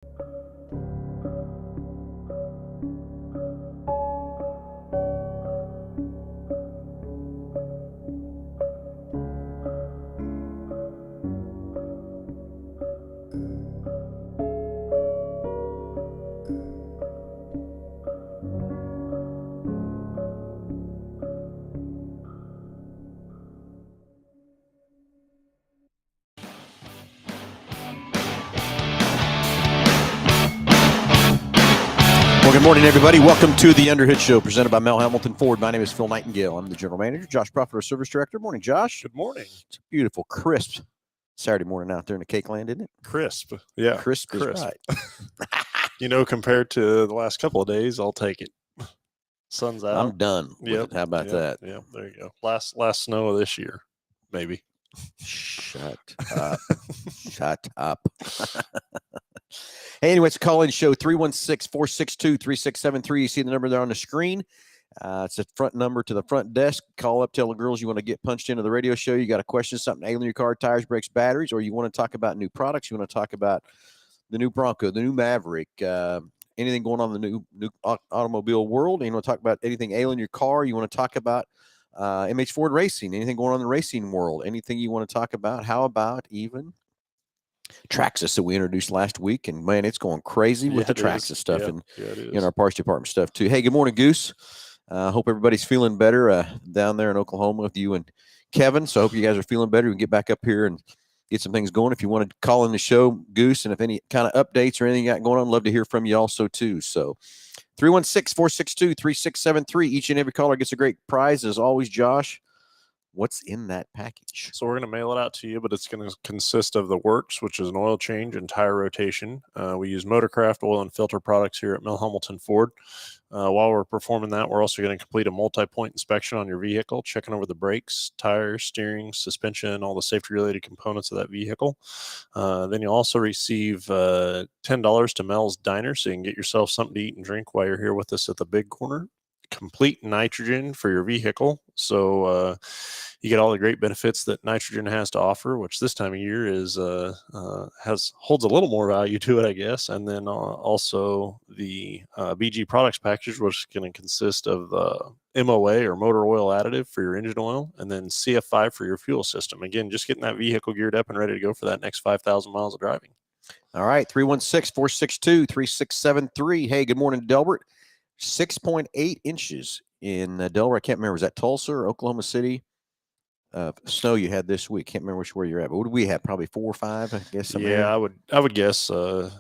Well, good morning, everybody. Welcome to the Underhood Show presented by Mel Hambelton Ford. My name is Phil Nightingale. I'm the general manager. Josh Profit, our service director. Morning, Josh. Good morning. It's a beautiful, crisp Saturday morning out there in the Cake Land, isn't it? Crisp. Yeah. Crisp. Is right. Compared to the last couple of days, I'll take it. Sun's out. I'm done with it. How about that? Yeah, there you go. Last snow of this year, maybe. Shut up. Shut up. Hey, anyway, it's a call-in show, 316-462-3673. You see the number there on the screen. It's a front number to the front desk. Call up, tell the girls you want to get punched into the radio show. You got a question, something ailing your car, tires, brakes, batteries, or you want to talk about new products. You want to talk about the new Bronco, the new Maverick, anything going on in the new automobile world. You want to talk about anything ailing your car. You want to talk about MH Ford Racing, anything going on in the racing world, anything you want to talk about. How about even Traxxas that we introduced last week, and man, it's going crazy with the Traxxas stuff and in our parts department stuff too. Hey, good morning, Goose. Hope everybody's feeling better down there in Oklahoma with you and Kevin. So I hope you guys are feeling better. We can get back up here and get some things going. If you want to call in the show, Goose, and if any kind of updates or anything you got going on, love to hear from you also too. So 316-462-3673. Each and every caller gets a great prize. As always, Josh, what's in that package? So we're going to mail it out to you, but it's going to consist of the works, which is an oil change and tire rotation. We use Motorcraft oil and filter products here at Mel Hambelton Ford. While we're performing that, we're also going to complete a multi-point inspection on your vehicle, checking over the brakes, tires, steering, suspension, all the safety-related components of that vehicle. Then you'll also receive $10 to Mel's Diner, so you can get yourself something to eat and drink while you're here with us at the Big Corner. Complete nitrogen for your vehicle, so you get all the great benefits that nitrogen has to offer, which this time of year is holds a little more value to it, I guess. And then also the BG products package, which is going to consist of the MOA or motor oil additive for your engine oil, and then CF5 for your fuel system. Again, just getting that vehicle geared up and ready to go for that next 5,000 miles of driving. All right, 316-462-3673. Hey, good morning, Delbert. 6.8 inches in Delaware. I can't remember. Was that Tulsa or Oklahoma City? Snow you had this week. Can't remember where you're at. But what did we have? Probably 4 or 5, I guess. Yeah, I would guess 3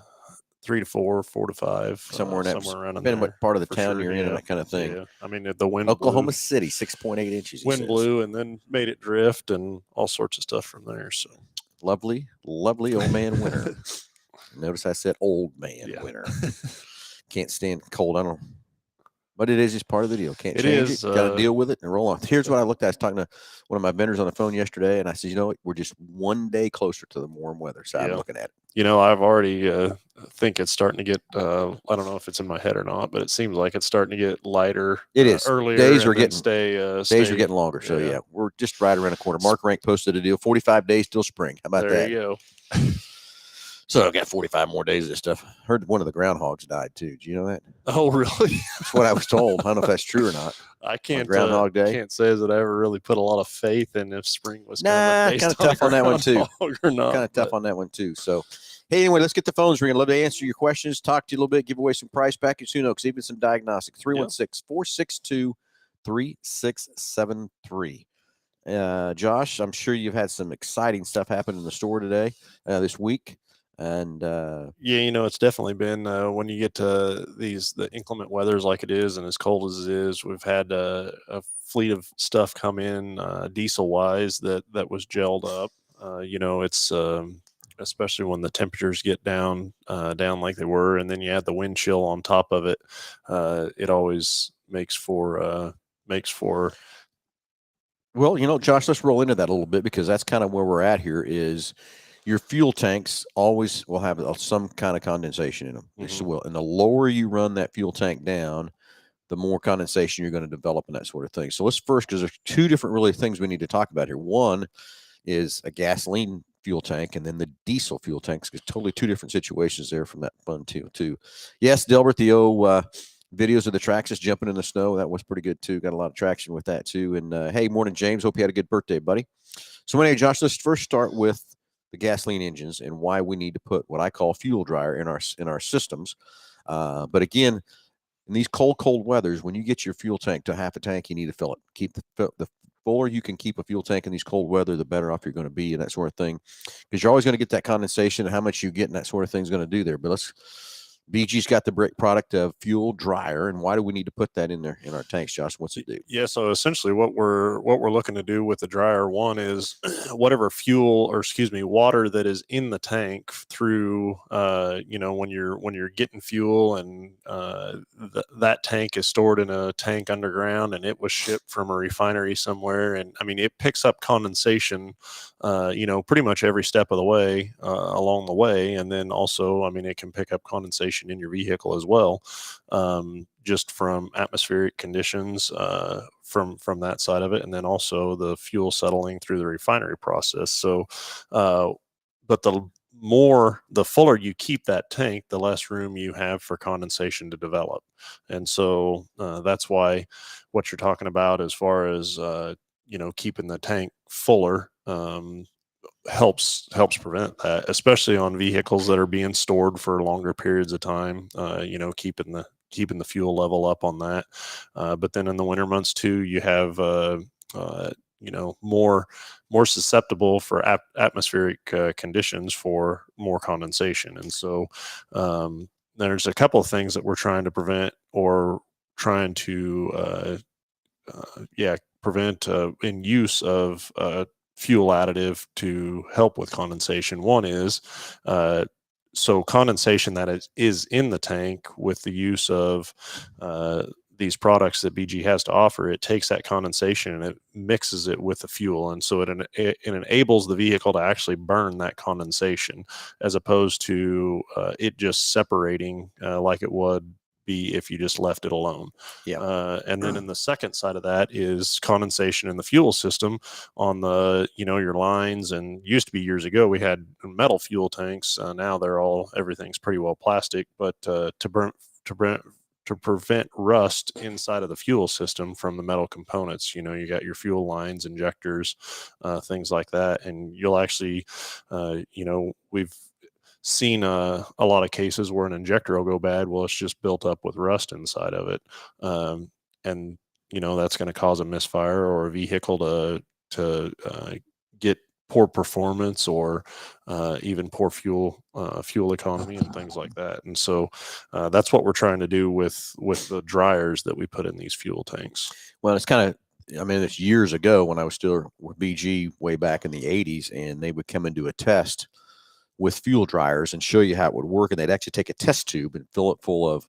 to 4, 4 to 5, somewhere around in depending there, what part of the town you're in and that kind of thing. Yeah, I mean the wind. Oklahoma City, 6.8 inches. Wind blew and then made it drift and all sorts of stuff from there. So lovely old man winter. Notice I said old man winter. Can't stand cold. I don't know. But it is just part of the deal. Can't change it. Got to deal with it and roll on. Here's what I looked at. I was talking to one of my vendors on the phone yesterday, and I said, you know what? We're just one day closer to the warm weather. So I'm looking at it. You know, I've already think it's starting to get, I don't know if it's in my head or not, but it seems like it's starting to get lighter. It is. Earlier. Days are getting days are getting longer. So, yeah, we're just right around the corner. Mark Rank posted a deal, 45 days till spring. How about that? There you go. So I've got 45 more days of this stuff. Heard one of the groundhogs died too. Do you know that? Oh, really? That's what I was told. I don't know if that's true or not. I can't. Groundhog Day. Can't say that I ever really put a lot of faith in if spring was kind of tough on that one too. Or not, kind of tough on that one too. So, hey, anyway, let's get the phones ringing. Love to answer your questions, talk to you a little bit, give away some price package, who knows, even some diagnostic. 316-462-3673. Josh, I'm sure you've had some exciting stuff happen in the store today, this week. And you know, it's definitely been when you get to the inclement weathers like it is and as cold as it is, we've had a fleet of stuff come in diesel wise that was gelled up. You know, it's especially when the temperatures get down like they were, and then you add the wind chill on top of it. It always makes for well, you know, Josh, let's roll into that a little bit, because that's kind of where we're at here. Is your fuel tanks always will have some kind of condensation in them. Mm-hmm. And the lower you run that fuel tank down, the more condensation you're going to develop and that sort of thing. So let's first, because there's two different really things we need to talk about here. One is a gasoline fuel tank and then the diesel fuel tanks. It's totally two different situations there from that fun too. Yes, Delbert, the videos of the Traxxas jumping in the snow, that was pretty good too. Got a lot of traction with that too. And hey, morning, James. Hope you had a good birthday, buddy. So anyway, Josh, let's first start with the gasoline engines and why we need to put what I call fuel dryer in our systems. But again, in these cold weathers, when you get your fuel tank to half a tank, you need to fill it. Keep the fuller you can keep a fuel tank in these cold weather, the better off you're going to be and that sort of thing, because you're always going to get that condensation and how much you get and that sort of thing is going to do there. But BG's got the great product of fuel dryer, and why do we need to put that in there in our tanks, Josh? What's it do? Yeah, so essentially what we're looking to do with the dryer, one is whatever water that is in the tank through when you're getting fuel and that tank is stored in a tank underground and it was shipped from a refinery somewhere, and I mean it picks up condensation pretty much every step of the way along the way, and then also I mean it can pick up condensation in your vehicle as well, just from atmospheric conditions from that side of it, and then also the fuel settling through the refinery process. So but the fuller you keep that tank, the less room you have for condensation to develop. And so that's why what you're talking about as far as keeping the tank fuller helps prevent that, especially on vehicles that are being stored for longer periods of time, keeping the fuel level up on that. But then in the winter months too, you have more susceptible for atmospheric conditions for more condensation. And so there's a couple of things that we're trying to prevent or trying to prevent in use of fuel additive to help with condensation. One is so condensation that is in the tank with the use of these products that BG has to offer. It takes that condensation and it mixes it with the fuel, and so it enables the vehicle to actually burn that condensation, as opposed to it just separating like it would be if you just left it alone. Yeah. And then in the second side of that is condensation in the fuel system on the your lines. And used to be years ago we had metal fuel tanks. Now everything's pretty well plastic, but to prevent rust inside of the fuel system from the metal components, you got your fuel lines, injectors, things like that, and you'll actually we've seen a lot of cases where an injector will go bad. Well, it's just built up with rust inside of it, and that's going to cause a misfire or a vehicle to get poor performance or even poor fuel economy and things like that. And so that's what we're trying to do with the dryers that we put in these fuel tanks. Well, it's kind of, I mean, it's years ago when I was still with BG way back in the 80s, and they would come and do a test with fuel dryers and show you how it would work. And they'd actually take a test tube and fill it full of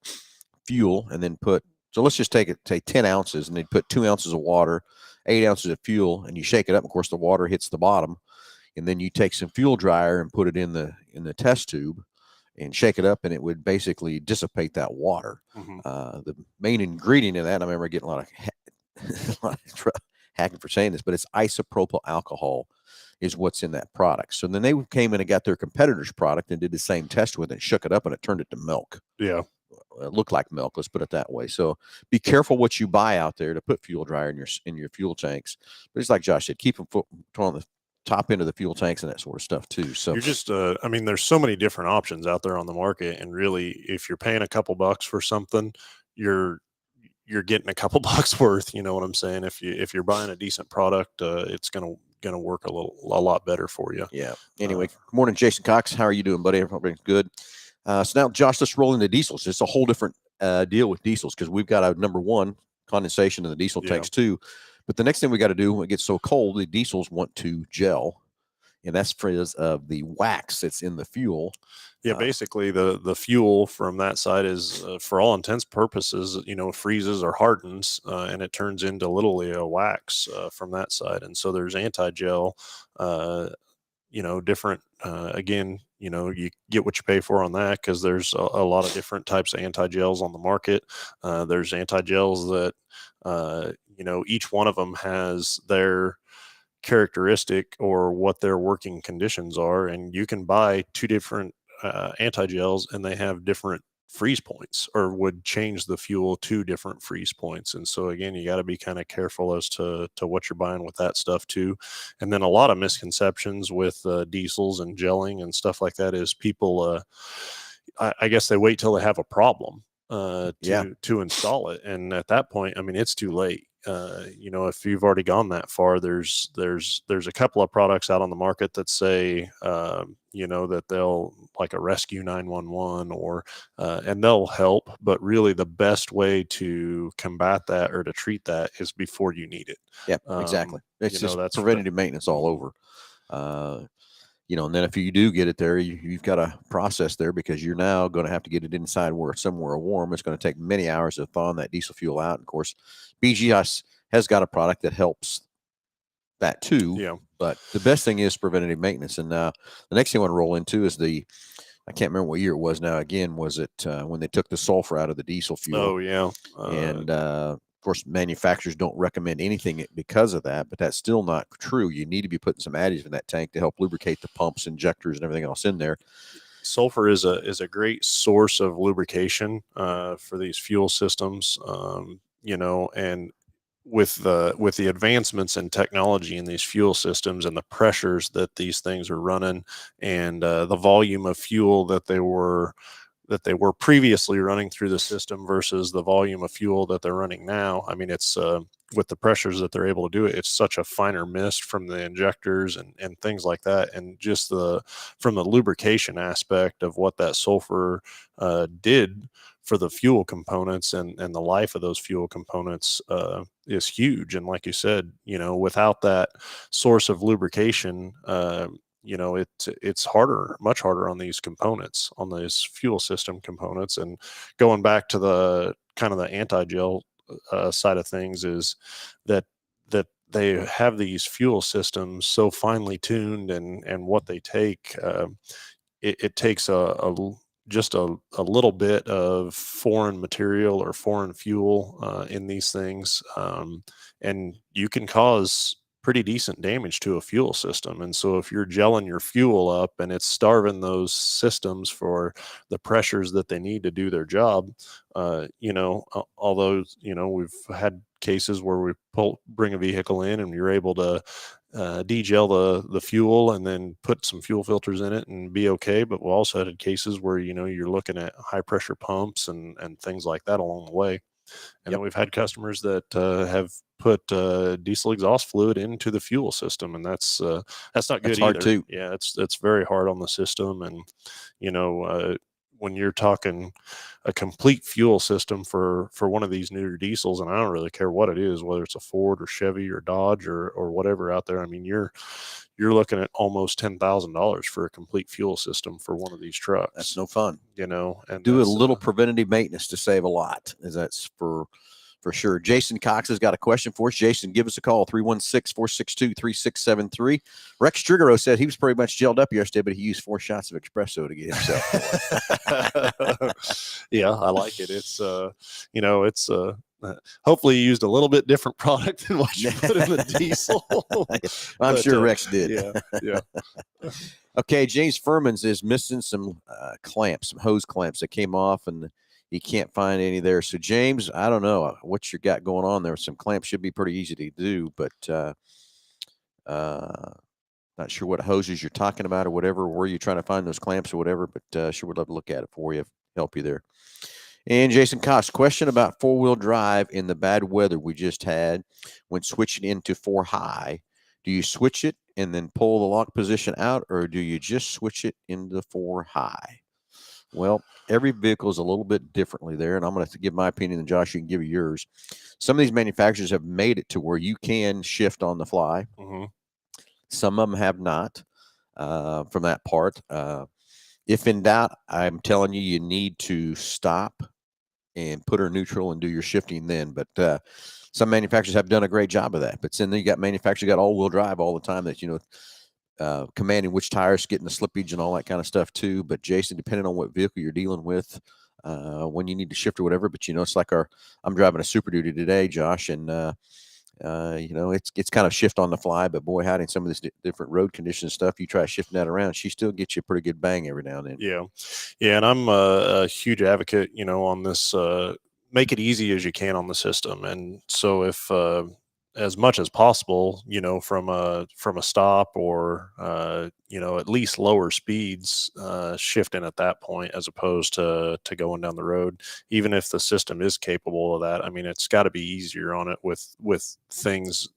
fuel and then so let's just take 10 ounces, and they'd put 2 ounces of water, 8 ounces of fuel, and you shake it up. Of course, the water hits the bottom, and then you take some fuel dryer and put it in the test tube and shake it up, and it would basically dissipate that water. Mm-hmm. The main ingredient in that, I remember getting a lot of hacking for saying this, but it's isopropyl alcohol is what's in that product. So then they came in and got their competitor's product and did the same test with it, shook it up, and it turned it to milk. Yeah. It looked like milk, let's put it that way. So be careful what you buy out there to put fuel dryer in your fuel tanks. But it's like Josh said, keep them on the top end of the fuel tanks and that sort of stuff too. So you're just I mean, there's so many different options out there on the market, and really if you're paying a couple bucks for something, you're getting a couple bucks worth. You know what I'm saying? If you're buying a decent product, it's gonna work a lot better for you. Yeah. Anyway, good morning, Jason Cox. How are you doing, buddy? Everything's good. So now, Josh, let's roll into diesels. It's a whole different deal with diesels, because we've got number one, condensation in the diesel tanks too. But the next thing we got to do when it gets so cold, the diesels want to gel, and that's because of the wax that's in the fuel. Yeah, basically the fuel from that side is, for all intents purposes, freezes or hardens, and it turns into literally a wax from that side. And so there's anti-gel, different, again, you get what you pay for on that, because there's a lot of different types of anti-gels on the market. There's anti-gels that, each one of them has their characteristic or what their working conditions are. And you can buy two different anti-gels and they have different freeze points, or would change the fuel to different freeze points. And so again, you got to be kind of careful as to what you're buying with that stuff too. And then a lot of misconceptions with diesels and gelling and stuff like that is people, I guess they wait till they have a problem to install it. And at that point, I mean, it's too late. If you've already gone that far, there's a couple of products out on the market that say, that they'll, like a rescue 911 or, and they'll help, but really the best way to combat that or to treat that is before you need it. Yeah, exactly. It's just that's preventative maintenance all over. And then if you do get it there, you've got a process there, because you're now going to have to get it inside somewhere warm. It's going to take many hours to thaw that diesel fuel out. And of course, BGS has got a product that helps that too. Yeah. But the best thing is preventative maintenance. And the next thing I want to roll into is I can't remember what year it was now. Again, was it when they took the sulfur out of the diesel fuel? Oh, yeah. And of course, manufacturers don't recommend anything because of that, but that's still not true. You need to be putting some additives in that tank to help lubricate the pumps, injectors, and everything else in there. Sulfur is a great source of lubrication for these fuel systems, and with the advancements in technology in these fuel systems and the pressures that these things are running, and the volume of fuel that they were previously running through the system versus the volume of fuel that they're running now. I mean, it's with the pressures that they're able to do it, it's such a finer mist from the injectors and things like that. And just from the lubrication aspect of what that sulfur did for the fuel components and the life of those fuel components is huge. And like you said, without that source of lubrication, it's much harder on these components, on these fuel system components. And going back to the kind of the anti-gel side of things, is that they have these fuel systems so finely tuned, and what they take, it takes just a little bit of foreign material or foreign fuel in these things, and you can cause pretty decent damage to a fuel system. And so if you're gelling your fuel up and it's starving those systems for the pressures that they need to do their job, although, we've had cases where we bring a vehicle in and you're able to degel the fuel and then put some fuel filters in it and be okay. But we also had cases where, you're looking at high pressure pumps and things like that along the way. And then we've had customers that have put diesel exhaust fluid into the fuel system, and that's not good. That's hard either. too. Yeah, it's very hard on the system. And when you're talking a complete fuel system for one of these newer diesels, and I don't really care what it is, whether it's a Ford or Chevy or Dodge or whatever out there, I mean, you're looking at almost $10,000 for a complete fuel system for one of these trucks. That's no fun. And do a little preventative maintenance to save a lot. That's for sure. Jason Cox has got a question for us. Jason, give us a call, 316-462-3673. Rex Trigero said he was pretty much gelled up yesterday, but he used 4 shots of espresso to get himself. Yeah, I like it. It's, hopefully you used a little bit different product than what you put in the diesel. I'm sure Rex did. Yeah. Okay, James Furman's is missing some clamps, some hose clamps that came off, and he can't find any there. So, James, I don't know what you got going on there. Some clamps should be pretty easy to do, but not sure what hoses you're talking about or whatever, where you're trying to find those clamps or whatever, but sure would love to look at it for you, help you there. And Jason Koss, question about 4-wheel drive in the bad weather we just had when switching into 4 high. Do you switch it and then pull the lock position out, or do you just switch it into 4 high? Well, every vehicle is a little bit differently there, and I'm going to give my opinion, and Josh, you can give yours. Some of these manufacturers have made it to where you can shift on the fly. Mm-hmm. Some of them have not from that part. If in doubt, I'm telling you, you need to stop and put her neutral and do your shifting then. But some manufacturers have done a great job of that. But then you got manufacturers got all-wheel drive all the time that, commanding which tires, getting the slippage and all that kind of stuff too. But Jason, depending on what vehicle you're dealing with, when you need to shift or whatever, but it's like I'm driving a Super Duty today, Josh, and It's kind of shift on the fly, but boy, howdy, some of this different road conditions stuff, you try shifting that around, she still gets you a pretty good bang every now and then. Yeah, and I'm a huge advocate, on this. Make it easy as you can on the system, and so if as much as possible, from a stop or at least lower speeds, shifting at that point as opposed to going down the road, even if the system is capable of that. I mean, it's got to be easier on it with things,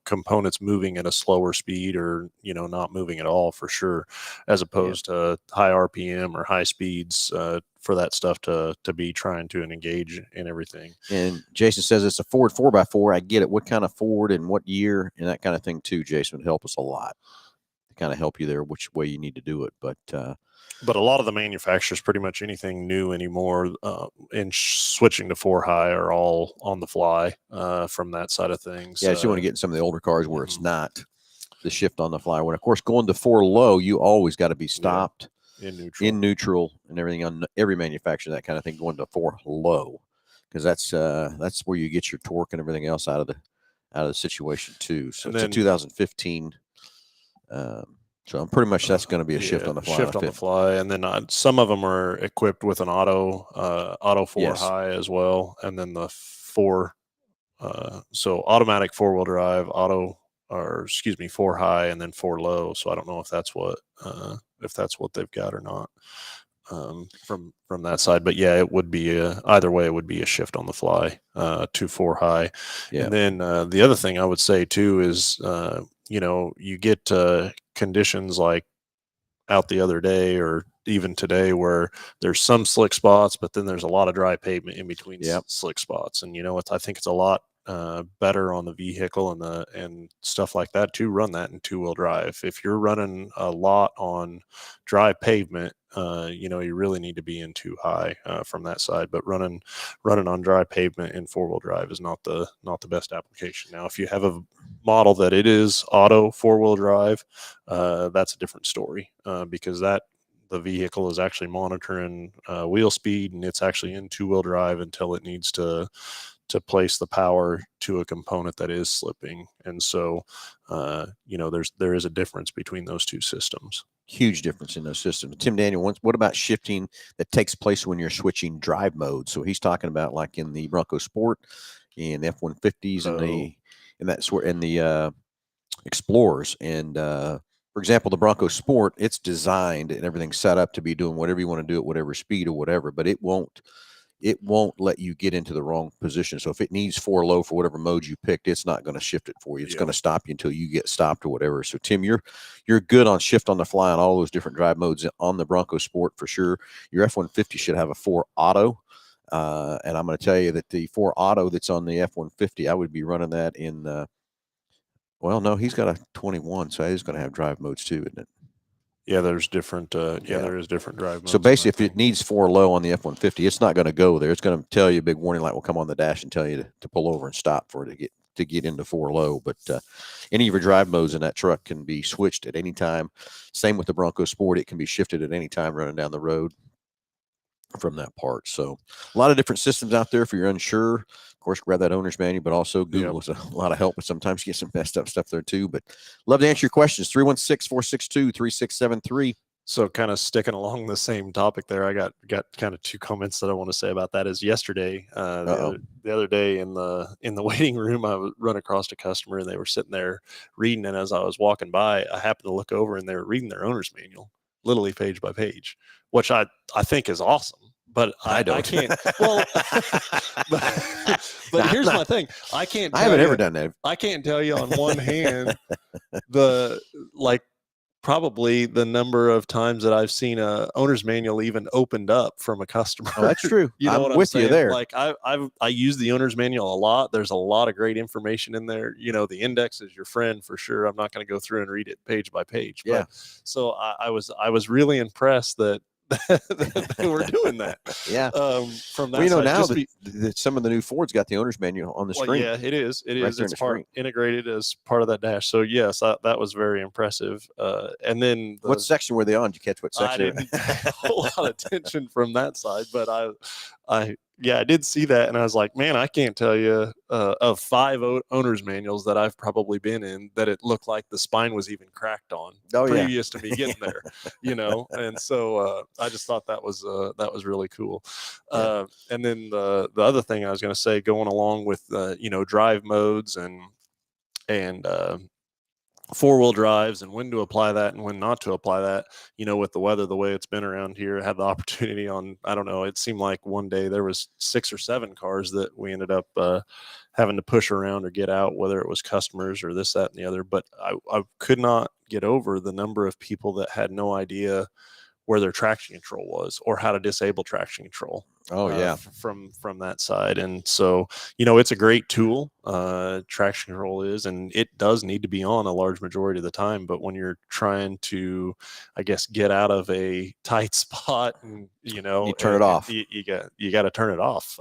components moving at a slower speed or not moving at all for sure, as opposed to high RPM or high speeds. For that stuff to be trying to engage in everything. And Jason says it's a Ford 4x4. I get it. What kind of Ford and what year and that kind of thing too, Jason, would help us a lot to kind of help you there, which way you need to do it. But a lot of the manufacturers, pretty much anything new anymore, in switching to 4-high are all on the fly from that side of things. Yeah, you want to get in some of the older cars where it's not the shift on the fly. When, of course, going to 4-low, you always got to be stopped. Yeah. In neutral and everything on every manufacturer, that kind of thing, going to 4-low, because that's where you get your torque and everything else out of the situation too. So it's a 2015. So I'm pretty much that's going to be a shift on the fly. Shift on the fly, and then some of them are equipped with an auto 4-high as well, and then the 4. So automatic 4-wheel drive, 4-high, and then 4-low. So I don't know if that's what they've got or not from that side. But yeah, it would be either way. It would be a shift on the fly to 4-high. Yeah. And then the other thing I would say too is you get conditions like out the other day or even today where there's some slick spots, but then there's a lot of dry pavement in between slick spots. And I think it's a lot better on the vehicle and stuff like that to run that in 2-wheel drive. If you're running a lot on dry pavement, you really need to be in 2-high from that side. But running on dry pavement in 4-wheel drive is not the best application. Now, if you have a model that it is auto 4-wheel drive, that's a different story because the vehicle is actually monitoring wheel speed, and it's actually in 2-wheel drive until it needs to place the power to a component that is slipping. And so, there is a difference between those two systems. Huge difference in those systems. Tim Daniel, what about shifting that takes place when you're switching drive modes? So he's talking about like in the Bronco Sport and the F-150s and the Explorers. And for example, the Bronco Sport, it's designed and everything's set up to be doing whatever you want to do at whatever speed or whatever, but it won't let you get into the wrong position. So if it needs 4-low for whatever mode you picked, it's not going to shift it for you. It's going to stop you until you get stopped or whatever. So Tim, you're good on shift on the fly on all those different drive modes on the Bronco Sport for sure. Your F-150 should have a 4-auto. And I'm going to tell you that the 4-auto that's on the F-150, I would be running that in well, no, he's got a 21, so he's going to have drive modes too, isn't it? Yeah, there's different. There is different drive modes. So basically, if it needs 4-low on the F-150, it's not going to go there. It's going to tell you a big warning light will come on the dash and tell you to pull over and stop for it to get into 4-low. But any of your drive modes in that truck can be switched at any time. Same with the Bronco Sport; it can be shifted at any time running down the road from that part. So a lot of different systems out there if you're unsure. Of course, grab that owner's manual, but also Google is a lot of help. But sometimes you get some messed up stuff there too. But love to answer your questions. 316-462-3673. So kind of sticking along the same topic there, I got kind of two comments that I want to say about that. Is yesterday, the other day in the waiting room, I was run across a customer and they were sitting there reading. And as I was walking by, I happened to look over and they were reading their owner's manual, literally page by page, which I think is awesome. But I can't. Well, but here's my thing. I haven't ever done that. I can't tell you on one hand probably the number of times that I've seen a owner's manual even opened up from a customer. Oh, that's true. You know I'm what with I'm you there. Like I use the owner's manual a lot. There's a lot of great information in there. The index is your friend for sure. I'm not going to go through and read it page by page. Yeah. But, so I was really impressed that they were doing that. Yeah. From that side, now that some of the new Fords got the owner's manual on the screen. Yeah, it is. It right is. It's integrated as part of that dash. So yes, that was very impressive. And then what section were they on? Did you catch what section? I didn't pay a whole lot of attention from that side, but I Yeah, I did see that, and I was like, man, I can't tell you of 5 owners manuals that I've probably been in that it looked like the spine was even cracked on Oh, yeah. previous to me getting there, And so I just thought that was really cool. Yeah. And then the other thing I was going to say, going along with drive modes and 4-wheel drives and when to apply that and when not to apply that, with the weather the way it's been around here. I had the opportunity on, I don't know, it seemed like one day there was 6 or 7 cars that we ended up having to push around or get out, whether it was customers or this, that, and the other. But I could not get over the number of people that had no idea where their traction control was or how to disable traction control. Oh, yeah. From that side. And so, it's a great tool. Traction control is, and it does need to be on a large majority of the time. But when you're trying to, I guess, get out of a tight spot, and you turn it off. You got to turn it off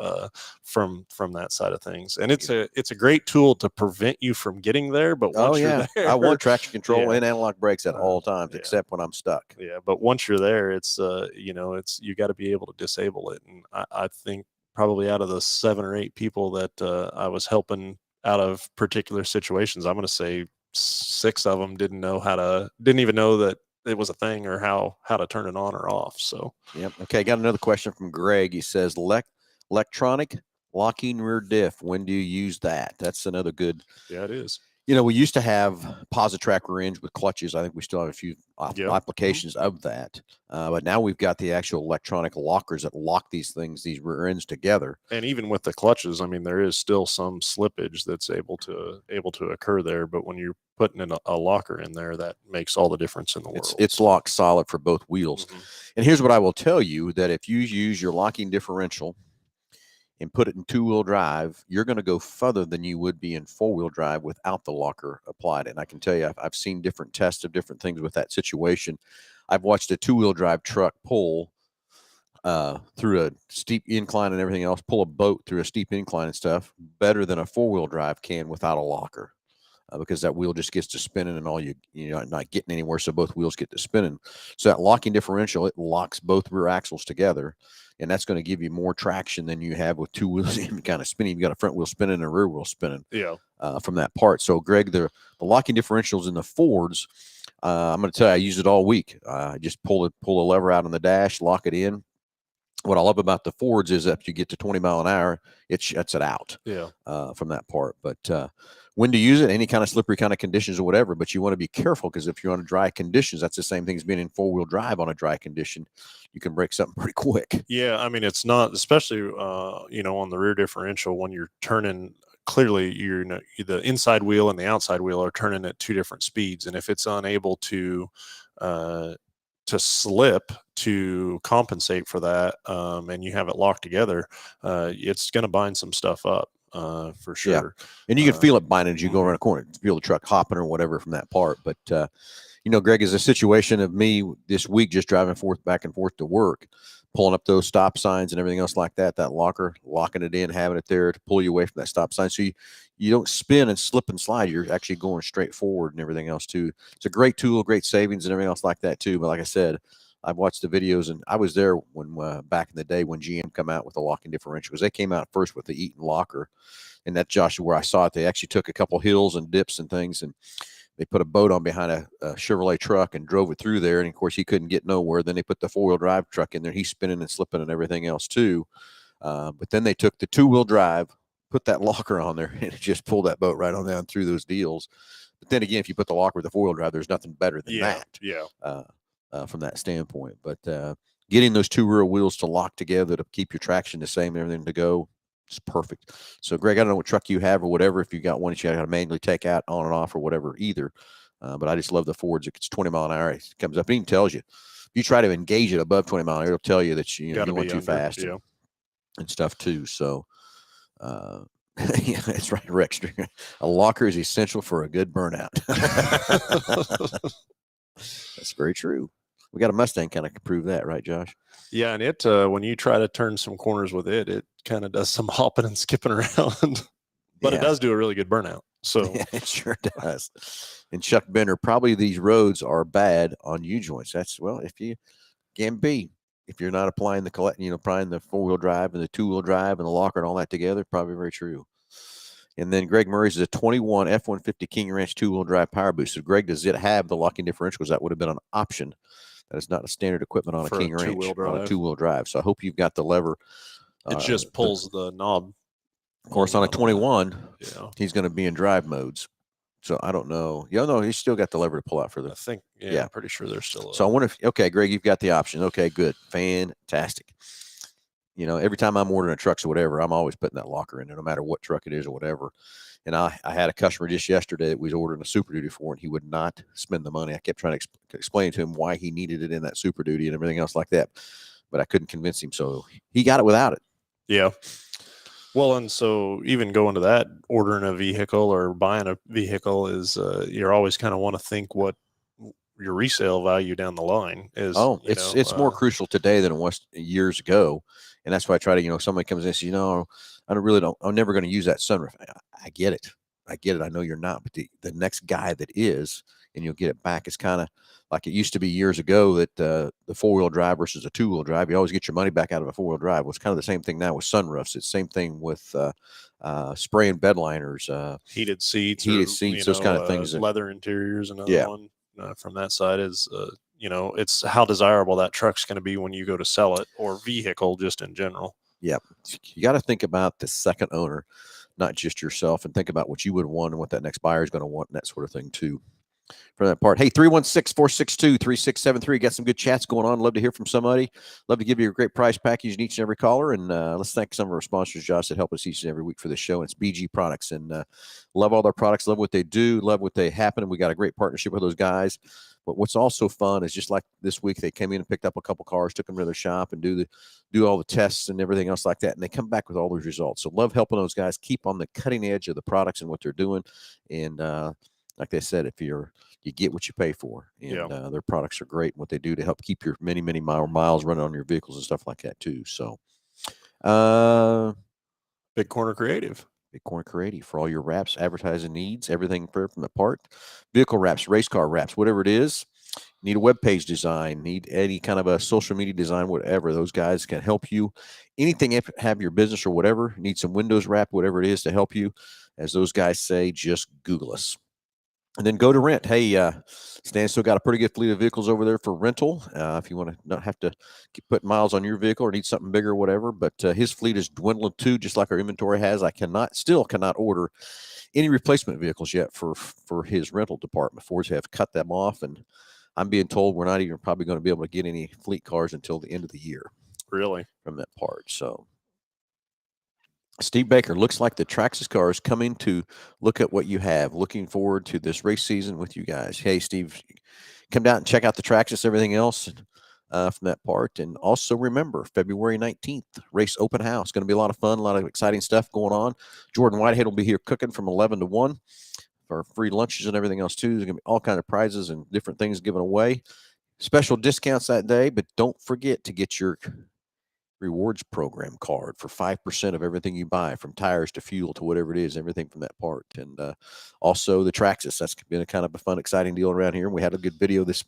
from that side of things. And it's a great tool to prevent you from getting there. But once you're there, I want traction control and analog brakes at all times, except when I'm stuck. Yeah, but once you're there, it's you got to be able to disable it. And I think probably out of the 7 or 8 people that I was helping out of particular situations, I'm going to say 6 of them didn't even know that it was a thing or how to turn it on or off. So, yep. Okay. Got another question from Greg. He says, electronic locking rear diff. When do you use that? That's another good. Yeah, it is. We used to have Positrack rear ends with clutches. I think we still have a few applications of that. But now we've got the actual electronic lockers that lock these rear ends together. And even with the clutches, I mean, there is still some slippage that's able to occur there. But when you're putting in a locker in there, that makes all the difference in the world. It's locked solid for both wheels. Mm-hmm. And here's what I will tell you, that if you use your locking differential and put it in 2-wheel drive, you're going to go further than you would be in 4-wheel drive without the locker applied. And I can tell you, I've seen different tests of different things with that situation. I've watched a 2-wheel drive truck pull through a steep incline and everything else, pull a boat through a steep incline and stuff better than a 4-wheel drive can without a locker. Because that wheel just gets to spinning and all you're not getting anywhere. So both wheels get to spinning. So that locking differential, it locks both rear axles together. And that's going to give you more traction than you have with 2 wheels kind of spinning. You've got a front wheel spinning and a rear wheel spinning from that part. So, Greg, the locking differentials in the Fords, I'm going to tell you, I used it all week. I just pull a lever out on the dash, lock it in. What I love about the Fords is that if you get to 20 mile an hour, it shuts it out from that part. But when to use it, any kind of slippery kind of conditions or whatever, but you want to be careful, because if you're on dry conditions, that's the same thing as being in 4-wheel drive on a dry condition. You can break something pretty quick. Yeah, I mean, it's not, especially on the rear differential, when you're turning, clearly the inside wheel and the outside wheel are turning at 2 different speeds, and if it's unable to slip to compensate for that, and you have it locked together, it's going to bind some stuff up. For sure. Yeah. And you can feel it binding as you go around a corner. Feel the truck hopping or whatever from that part. But, Greg, is a situation of me this week just driving back and forth to work, pulling up those stop signs and everything else like that locker, locking it in, having it there to pull you away from that stop sign. So you don't spin and slip and slide. You're actually going straight forward and everything else too. It's a great tool, great savings and everything else like that too. But like I said, I've watched the videos, and I was there when back in the day when GM come out with the locking differential, because they came out first with the Eaton locker, and that's Joshua where I saw it. They actually took a couple hills and dips and things, and they put a boat on behind a Chevrolet truck and drove it through there. And of course, he couldn't get nowhere. Then they put the 4-wheel drive truck in there. He's spinning and slipping and everything else too. But then they took the 2-wheel drive, put that locker on there, and it just pulled that boat right on down through those deals. But then again, if you put the locker with the 4-wheel drive, there's nothing better than that. Yeah. From that standpoint. But getting those 2 rear wheels to lock together to keep your traction the same and everything to go, it's perfect. So, Greg, I don't know what truck you have or whatever, if you got one that you got to manually take out on and off or whatever either. But I just love the Fords. If it's 20 mile an hour, it comes up. It even tells you. If you try to engage it above 20 mile an hour, it'll tell you that you went too fast and stuff too. So, yeah, that's right, Rex. A locker is essential for a good burnout. That's very true. We got a Mustang kind of prove that, right, Josh? Yeah, and it when you try to turn some corners with it, it kind of does some hopping and skipping around, but it does do a really good burnout. So yeah, it sure does. And Chuck Bender, probably these roads are bad on U-joints. That's, well, if you can be. if you're not applying applying the 4-wheel drive and the 2-wheel drive and the locker and all that together, probably very true. And then Greg Murray's is a 21 F-150 King Ranch 2-wheel drive power boost. So, Greg, does it have the locking differentials? That would have been an option. That is not a standard equipment on a King Ranch on a 2-wheel drive. So I hope you've got the lever. It just pulls the knob. Of course, on a 21, yeah, he's going to be in drive modes. So I don't know. No, he's still got the lever to pull out for the. I think, yeah. I'm pretty sure there's still. So I wonder if, okay, Greg, you've got the option. Okay, good. Fantastic. Every time I'm ordering a truck or whatever, I'm always putting that locker in there, no matter what truck it is or whatever. And I had a customer just yesterday that was ordering a Super Duty for, and he would not spend the money. I kept trying to explain to him why he needed it in that Super Duty and everything else like that, but I couldn't convince him. So he got it without it. Yeah. Well, and so even going to that, ordering a vehicle or buying a vehicle is you're always kind of want to think what your resale value down the line is. Oh, it's more crucial today than it was years ago. And that's why I try to, somebody comes in and says, I'm never going to use that sunroof. I get it. I know you're not, but the next guy that is, and you'll get it back, is kind of like it used to be years ago that the 4-wheel drive versus a 2-wheel drive, you always get your money back out of a 4-wheel drive. Well, it's kind of the same thing now with sunroofs. It's the same thing with spraying bed liners, heated seats, those kind of things. Leather interiors. Another one from that side is, it's how desirable that truck's going to be when you go to sell it, or vehicle just in general. Yeah. You got to think about the second owner, not just yourself, and think about what you would want and what that next buyer is going to want and that sort of thing too. For that part. Hey, 316-462-3673. Got some good chats going on. Love to hear from somebody. Love to give you a great price package in each and every caller. And let's thank some of our sponsors, Josh, that help us each and every week for the show. And it's BG Products. And love all their products. Love what they do. Love what they happen. And we got a great partnership with those guys. But what's also fun is just like this week, they came in and picked up a couple cars, took them to their shop and do all the tests and everything else like that. And they come back with all those results. So love helping those guys keep on the cutting edge of the products and what they're doing. And like they said, if you get what you pay for, and their products are great and what they do to help keep your many miles running on your vehicles and stuff like that too. So, Big Corner Creative for all your wraps, advertising needs, everything from the part, vehicle wraps, race car wraps, whatever it is. Need a web page design, need any kind of a social media design, whatever. Those guys can help you. Anything have your business or whatever, need some Windows wrap, whatever it is to help you. As those guys say, just Google us. And then go to rent. Hey, Stan still got a pretty good fleet of vehicles over there for rental. If you want to not have to put miles on your vehicle or need something bigger or whatever. But his fleet is dwindling too, just like our inventory has. I still cannot order any replacement vehicles yet for his rental department. Fords have cut them off, and I'm being told we're not even probably going to be able to get any fleet cars until the end of the year. Really? From that part. So Steve Baker, looks like the Traxxas car is coming to look at what you have. Looking forward to this race season with you guys. Hey, Steve, come down and check out the Traxxas, everything else from that part. And also remember, February 19th, race open house. Going to be a lot of fun, a lot of exciting stuff going on. Jordan Whitehead will be here cooking from 11 to 1 for free lunches and everything else too. There's going to be all kinds of prizes and different things given away. Special discounts that day, but don't forget to get your rewards program card for 5% of everything you buy, from tires to fuel to whatever it is, everything from that part. And also the Traxxas, that's been a kind of a fun, exciting deal around here. And we had a good video this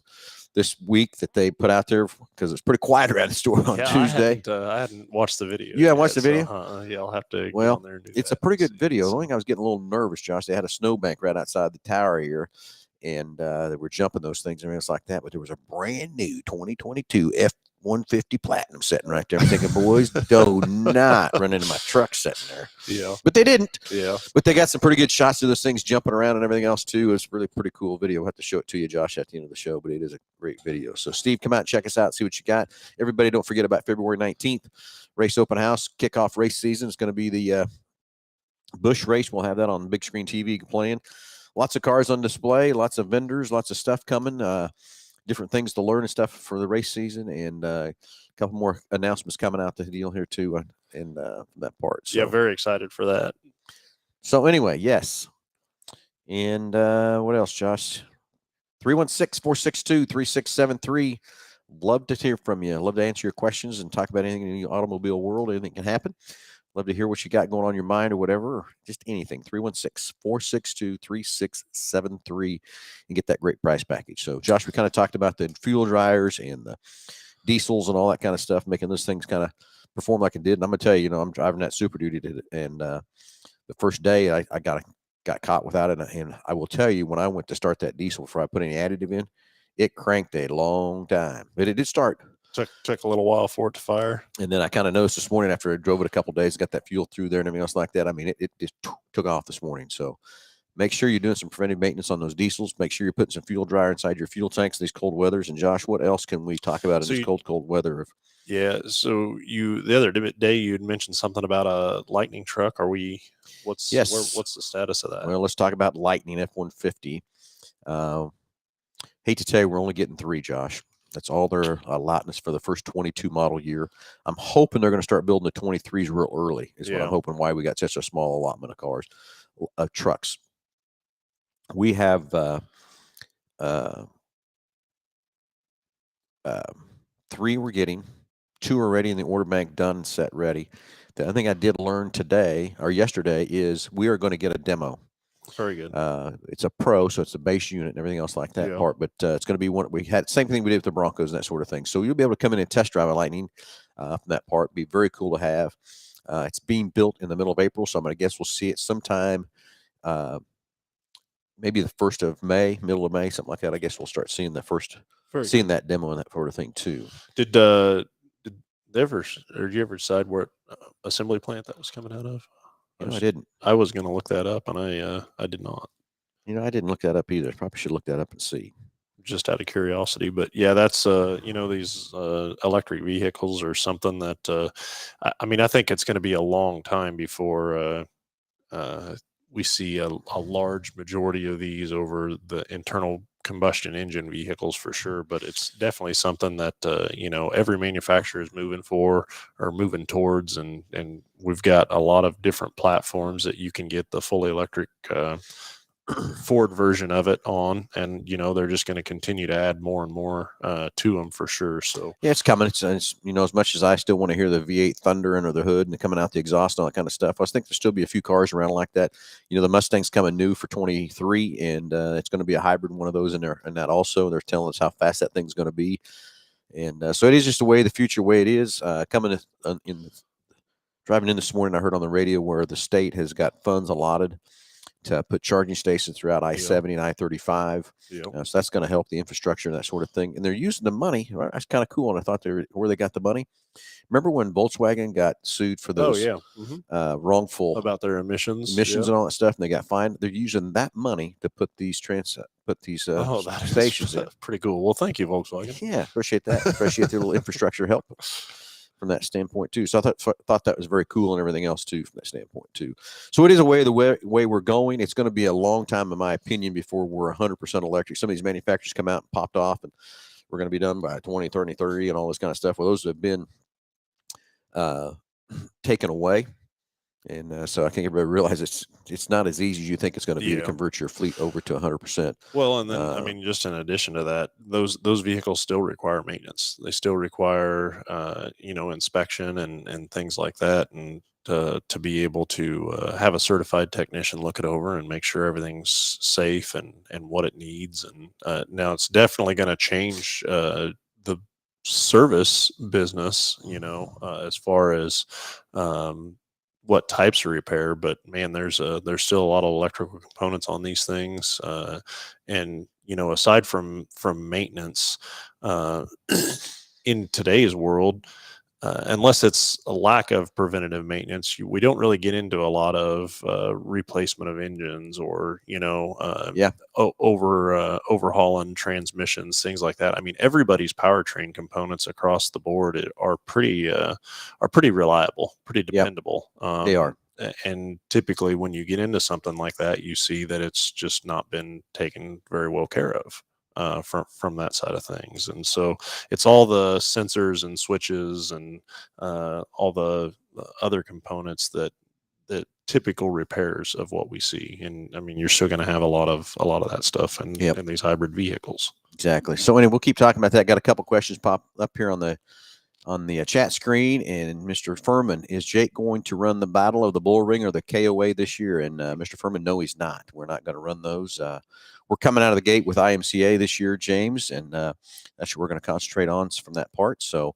week that they put out there because it's pretty quiet around the store on Tuesday. I hadn't watched the video. You haven't watched the video? So, yeah, I'll have to get on there and do it's a pretty good video. I think I was getting a little nervous, Josh. They had a snowbank right outside the tower here, and they were jumping those things and everything like that. But there was a brand new 2022 F-150 Platinum sitting right there. I'm thinking, boys, do not run into my truck sitting there. Yeah. But they didn't. Yeah. But they got some pretty good shots of those things jumping around and everything else, too. It's really pretty cool video. I'll have to show it to you, Josh, at the end of the show, but it is a great video. So, Steve, come out and check us out, see what you got. Everybody, don't forget about February 19th, race open house, kickoff race season. It's going to be the Busch race. We'll have that on big screen TV playing. Lots of cars on display, lots of vendors, lots of stuff coming. Different things to learn and stuff for the race season, and a couple more announcements coming out the deal here too in that part. So, yeah, very excited for that. So anyway, yes. And what else, Josh? 316-462-3673. Love to hear from you. Love to answer your questions and talk about anything in the automobile world. Anything can happen. Love to hear what you got going on in your mind or whatever, or just anything. 316-462-3673 and get that great price package. So, Josh, we kind of talked about the fuel dryers and the diesels and all that kind of stuff, making those things kind of perform like it did. And I'm gonna tell you, I'm driving that Super Duty today, and the first day I got caught without it, and I will tell you, when I went to start that diesel before I put any additive in, it cranked a long time, but it did start. Took a little while for it to fire. And then I kind of noticed this morning after I drove it a couple of days, got that fuel through there and everything else like that. I mean, it just took off this morning. So make sure you're doing some preventive maintenance on those diesels. Make sure you're putting some fuel dryer inside your fuel tanks in these cold weathers. And Josh, what else can we talk about in this cold weather? Yeah. So the other day you had mentioned something about a Lightning truck. What's the status of that? Well, let's talk about Lightning F-150. Hate to tell you, we're only getting 3, Josh. That's all they're allotting us for the first 22 model year. I'm hoping they're going to start building the 23s real early. Is what I'm hoping. Why we got such a small allotment of cars, trucks. We have 3 we're getting, 2 are ready in the order bank, done, set, ready. The other thing I did learn today or yesterday is we are going to get a demo. Very good. It's a Pro, so it's a base unit and everything else like that part. But it's going to be one we had same thing we did with the Broncos and that sort of thing. So you'll be able to come in and test drive a Lightning from that part. Be very cool to have. It's being built in the middle of April, so I'm going to guess we'll see it sometime. Maybe the 1st of May, middle of May, something like that. I guess we'll start seeing that demo and that sort of thing too. Did you ever decide where assembly plant that was coming out of? I didn't. I was going to look that up, and I did not. I didn't look that up either. Probably should look that up and see. Just out of curiosity, but yeah, that's these electric vehicles are something that I think it's going to be a long time before we see a large majority of these over the internal combustion engine vehicles for sure, but it's definitely something that every manufacturer is moving towards, and we've got a lot of different platforms that you can get the fully electric Ford version of it on, and they're just going to continue to add more and more to them for sure. So yeah, it's coming. It's as much as I still want to hear the V8 thunder under the hood and coming out the exhaust and all that kind of stuff, I think there'll still be a few cars around like that. The Mustang's coming new for 23, and it's going to be a hybrid one of those in there, and that also they're telling us how fast that thing's going to be, and so it is just the future way it is coming in. Driving in this morning, I heard on the radio where the state has got funds allotted to put charging stations throughout I-70 and I-35. So that's going to help the infrastructure and that sort of thing. And they're using the money. That's kind of cool. And I thought where they got the money. Remember when Volkswagen got sued for those wrongful about their emissions and all that stuff, and they got fined? They're using that money to put these stations in. Pretty cool. Well, thank you, Volkswagen. Yeah, appreciate that. Appreciate their little infrastructure help from that standpoint too. So I thought that was very cool and everything else too from that standpoint too. So it is the way we're going. It's going to be a long time, in my opinion, before we're 100% electric. Some of these manufacturers come out and popped off, and we're going to be done by 2030 and all this kind of stuff. Well, those have been taken away. And so I think everybody realizes it's not as easy as you think it's going to be to convert your fleet over to 100%. Well, and then just in addition to that, those vehicles still require maintenance. They still require inspection and things like that, and to be able to have a certified technician look it over and make sure everything's safe and what it needs. And now it's definitely going to change the service business, as far as what types of repair, but man, there's still a lot of electrical components on these things, and aside from maintenance, in today's world, unless it's a lack of preventative maintenance, we don't really get into a lot of replacement of engines or overhauling transmissions, things like that. I mean, everybody's powertrain components across the board are pretty reliable, pretty dependable. They are. And typically when you get into something like that, you see that it's just not been taken very well care of from that side of things. And so it's all the sensors and switches and all the other components that typical repairs of what we see. And I mean, you're still going to have a lot of that stuff in these hybrid vehicles. Exactly. So anyway, we'll keep talking about that. Got a couple questions pop up here on the on the chat screen. And Mr. Furman, is Jake going to run the Battle of the Bull Ring or the KOA this year? And Mr. Furman, no, he's not. We're not going to run those. We're coming out of the gate with IMCA this year, James, and that's what we're going to concentrate on from that part. So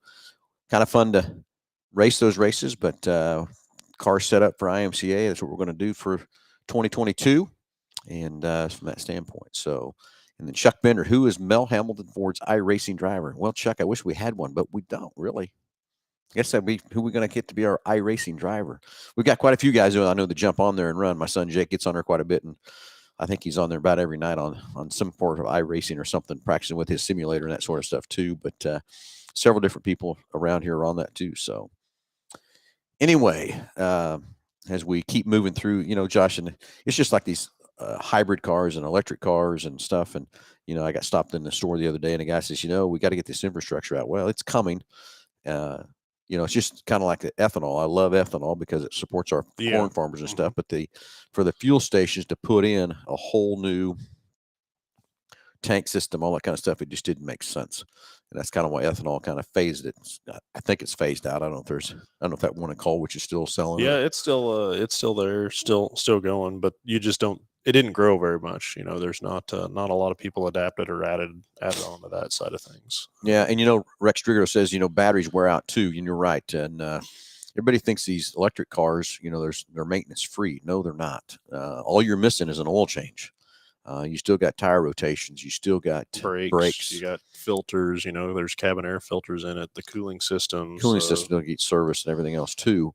kind of fun to race those races, but car set up for IMCA. That's what we're going to do for 2022, and from that standpoint. So, and then Chuck Bender, who is Mel Hambelton Ford's iRacing driver? Well, Chuck, I wish we had one, but we don't really. I guess that'd be who we're going to get to be our iRacing driver. We've got quite a few guys who I know that jump on there and run. My son Jake gets on there quite a bit, and I think he's on there about every night on some part of iRacing or something, practicing with his simulator and that sort of stuff too. But several different people around here are on that too. So anyway, as we keep moving through, you know, Josh, and it's just like these hybrid cars and electric cars and stuff. And, you know, I got stopped in the store the other day and a guy says, you know, we got to get this infrastructure out. Well, it's coming. You know, it's just kind of like the ethanol. I love ethanol because it supports our corn farmers and stuff. But for the fuel stations to put in a whole new tank system, all that kind of stuff, it just didn't make sense. And that's kind of why ethanol kind of phased it. I think it's phased out. I don't know if that one in Colwich is still selling. Yeah, it's still there, still going, but you just don't. It didn't grow very much. You know, there's not a lot of people adapted or added on to that side of things. Yeah, and you know, Rex Drigo says, you know, batteries wear out too, and you're right. And everybody thinks these electric cars, you know, they're maintenance free. No, they're not. All you're missing is an oil change. You still got tire rotations. You still got brakes. You got filters. You know, there's cabin air filters in it. The cooling systems. Don't get service and everything else too.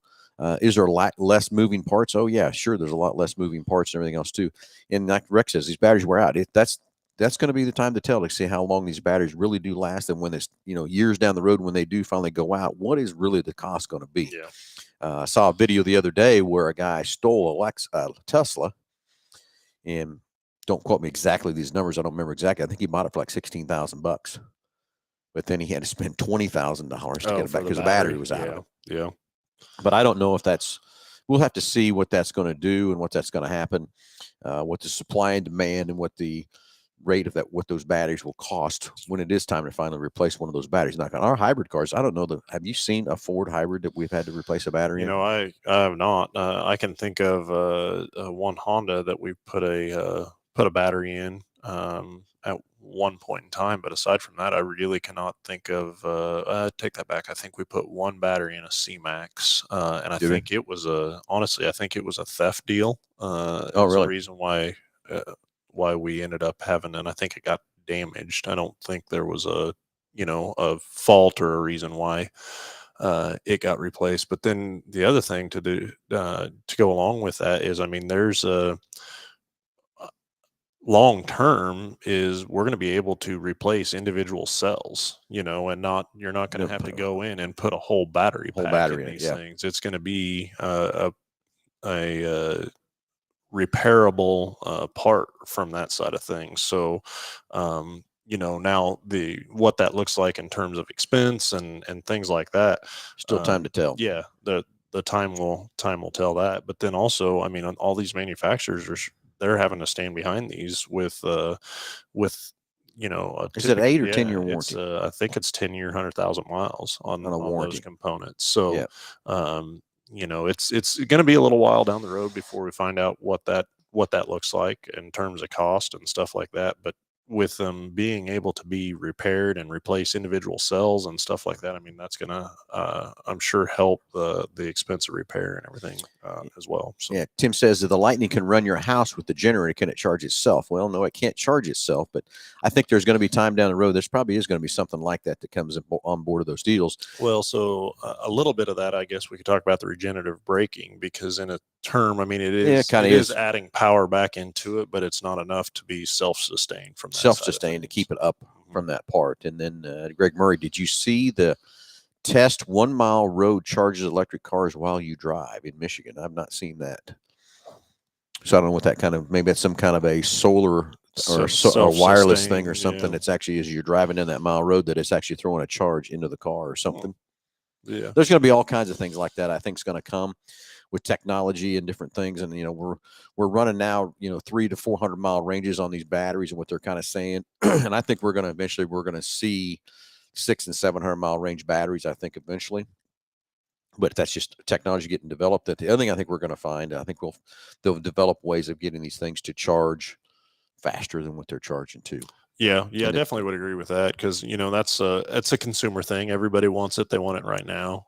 Is there a lot less moving parts? Oh yeah, sure. There's a lot less moving parts and everything else too. And like Rex says, these batteries wear out. That's going to be the time to tell, to see how long these batteries really do last. And when it's, you know, years down the road, when they do finally go out, what is really the cost going to be? Yeah. I saw a video the other day where a guy stole a Tesla, and don't quote me exactly these numbers. I don't remember exactly. I think he bought it for like $16,000, but then he had to spend $20,000 to get it back because the battery was out of it. Yeah. But I don't know if we'll have to see what that's going to do and what that's going to happen, what the supply and demand and what the rate of what those batteries will cost when it is time to finally replace one of those batteries. Not our hybrid cars. I don't know have you seen a Ford hybrid that we've had to replace a battery in? You know, I have not. I can think of one Honda that we put a battery in at one point in time, but aside from that, I really cannot think of. Take that back. I think we put one battery in a C-Max, and I think it was honestly, I think it was a theft deal. Really? The reason why we ended up having, and I think it got damaged. I don't think there was a fault or a reason why it got replaced. But then the other thing to do to go along with that is, I mean, there's a long term is we're going to be able to replace individual cells, you know, and you're not going to have to go in and put a whole battery in these things. It's going to be a repairable part from that side of things. So, you know, now what that looks like in terms of expense and things like that, still time to tell. Yeah, the time will tell that. But then also, I mean, all these manufacturers they're having to stand behind these with you know, is it 8 or 10-year warranty? I think it's 10-year, 100,000 miles on those components. So, you know, it's going to be a little while down the road before we find out what that looks like in terms of cost and stuff like that. But with them being able to be repaired and replace individual cells and stuff like that, I mean, that's going to, I'm sure, help the expense of repair and everything as well. So. Yeah, Tim says that the Lightning can run your house with the generator. Can it charge itself? Well, no, it can't charge itself, but I think there's going to be time down the road. There's probably is going to be something like that comes on board of those deals. Well, so a little bit of that, I guess we could talk about the regenerative braking, because in a term, I mean, it is adding power back into it, but it's not enough to be self-sustained from that. Self-sustained to keep it up from that part. And then Greg Murray, did you see the test 1 mile road charges electric cars while you drive in Michigan? I've not seen that. So I don't know what that maybe that's some kind of a solar or a wireless thing or something. That's actually, as you're driving in that mile road, that it's actually throwing a charge into the car or something. Yeah. There's going to be all kinds of things like that. I think it's going to come with technology and different things. And, you know, we're running now, you know, 300 to 400 mile ranges on these batteries and what they're kind of saying. And I think we're going to see 600 and 700 mile range batteries, I think, eventually. But that's just technology getting developed. That the other thing I think we're going to find, I think they'll develop ways of getting these things to charge faster than what they're charging too. Yeah, And definitely would agree with that, because that's it's a consumer thing. Everybody wants it; they want it right now.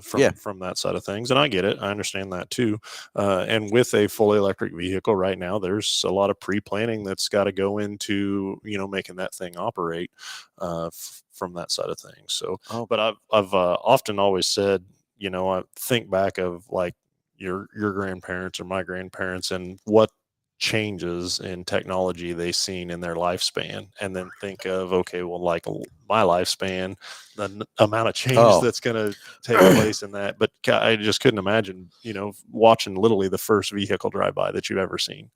From that side of things, and I get it. I understand that too. And with a fully electric vehicle right now, there's a lot of pre-planning that's got to go into making that thing operate from that side of things. So, but I've often always said, I think back of like your grandparents or my grandparents and what changes in technology they've seen in their lifespan, and then think of, okay, well, like my lifespan, the amount of change that's going to take place in that. But I just couldn't imagine, watching literally the first vehicle drive by that you've ever seen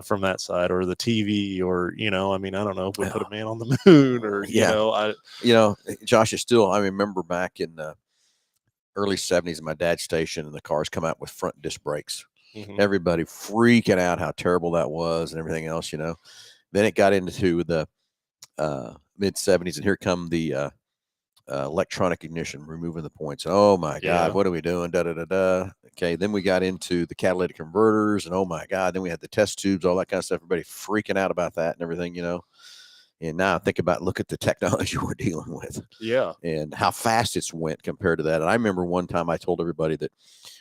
from that side, or the TV, or, I mean, I don't know if we put a man on the moon, or, Josh, is still, I remember back in the early 70s in my dad's station, and the cars come out with front disc brakes. Mm-hmm. Everybody freaking out how terrible that was and everything else, Then it got into the mid 70s, and here come the electronic ignition, removing the points. Oh my God, what are we doing? Da da da da. Okay, then we got into the catalytic converters, and oh my God, then we had the test tubes, all that kind of stuff. Everybody freaking out about that and everything, And now look at the technology we're dealing with. Yeah. And how fast it's went compared to that. And I remember one time I told everybody that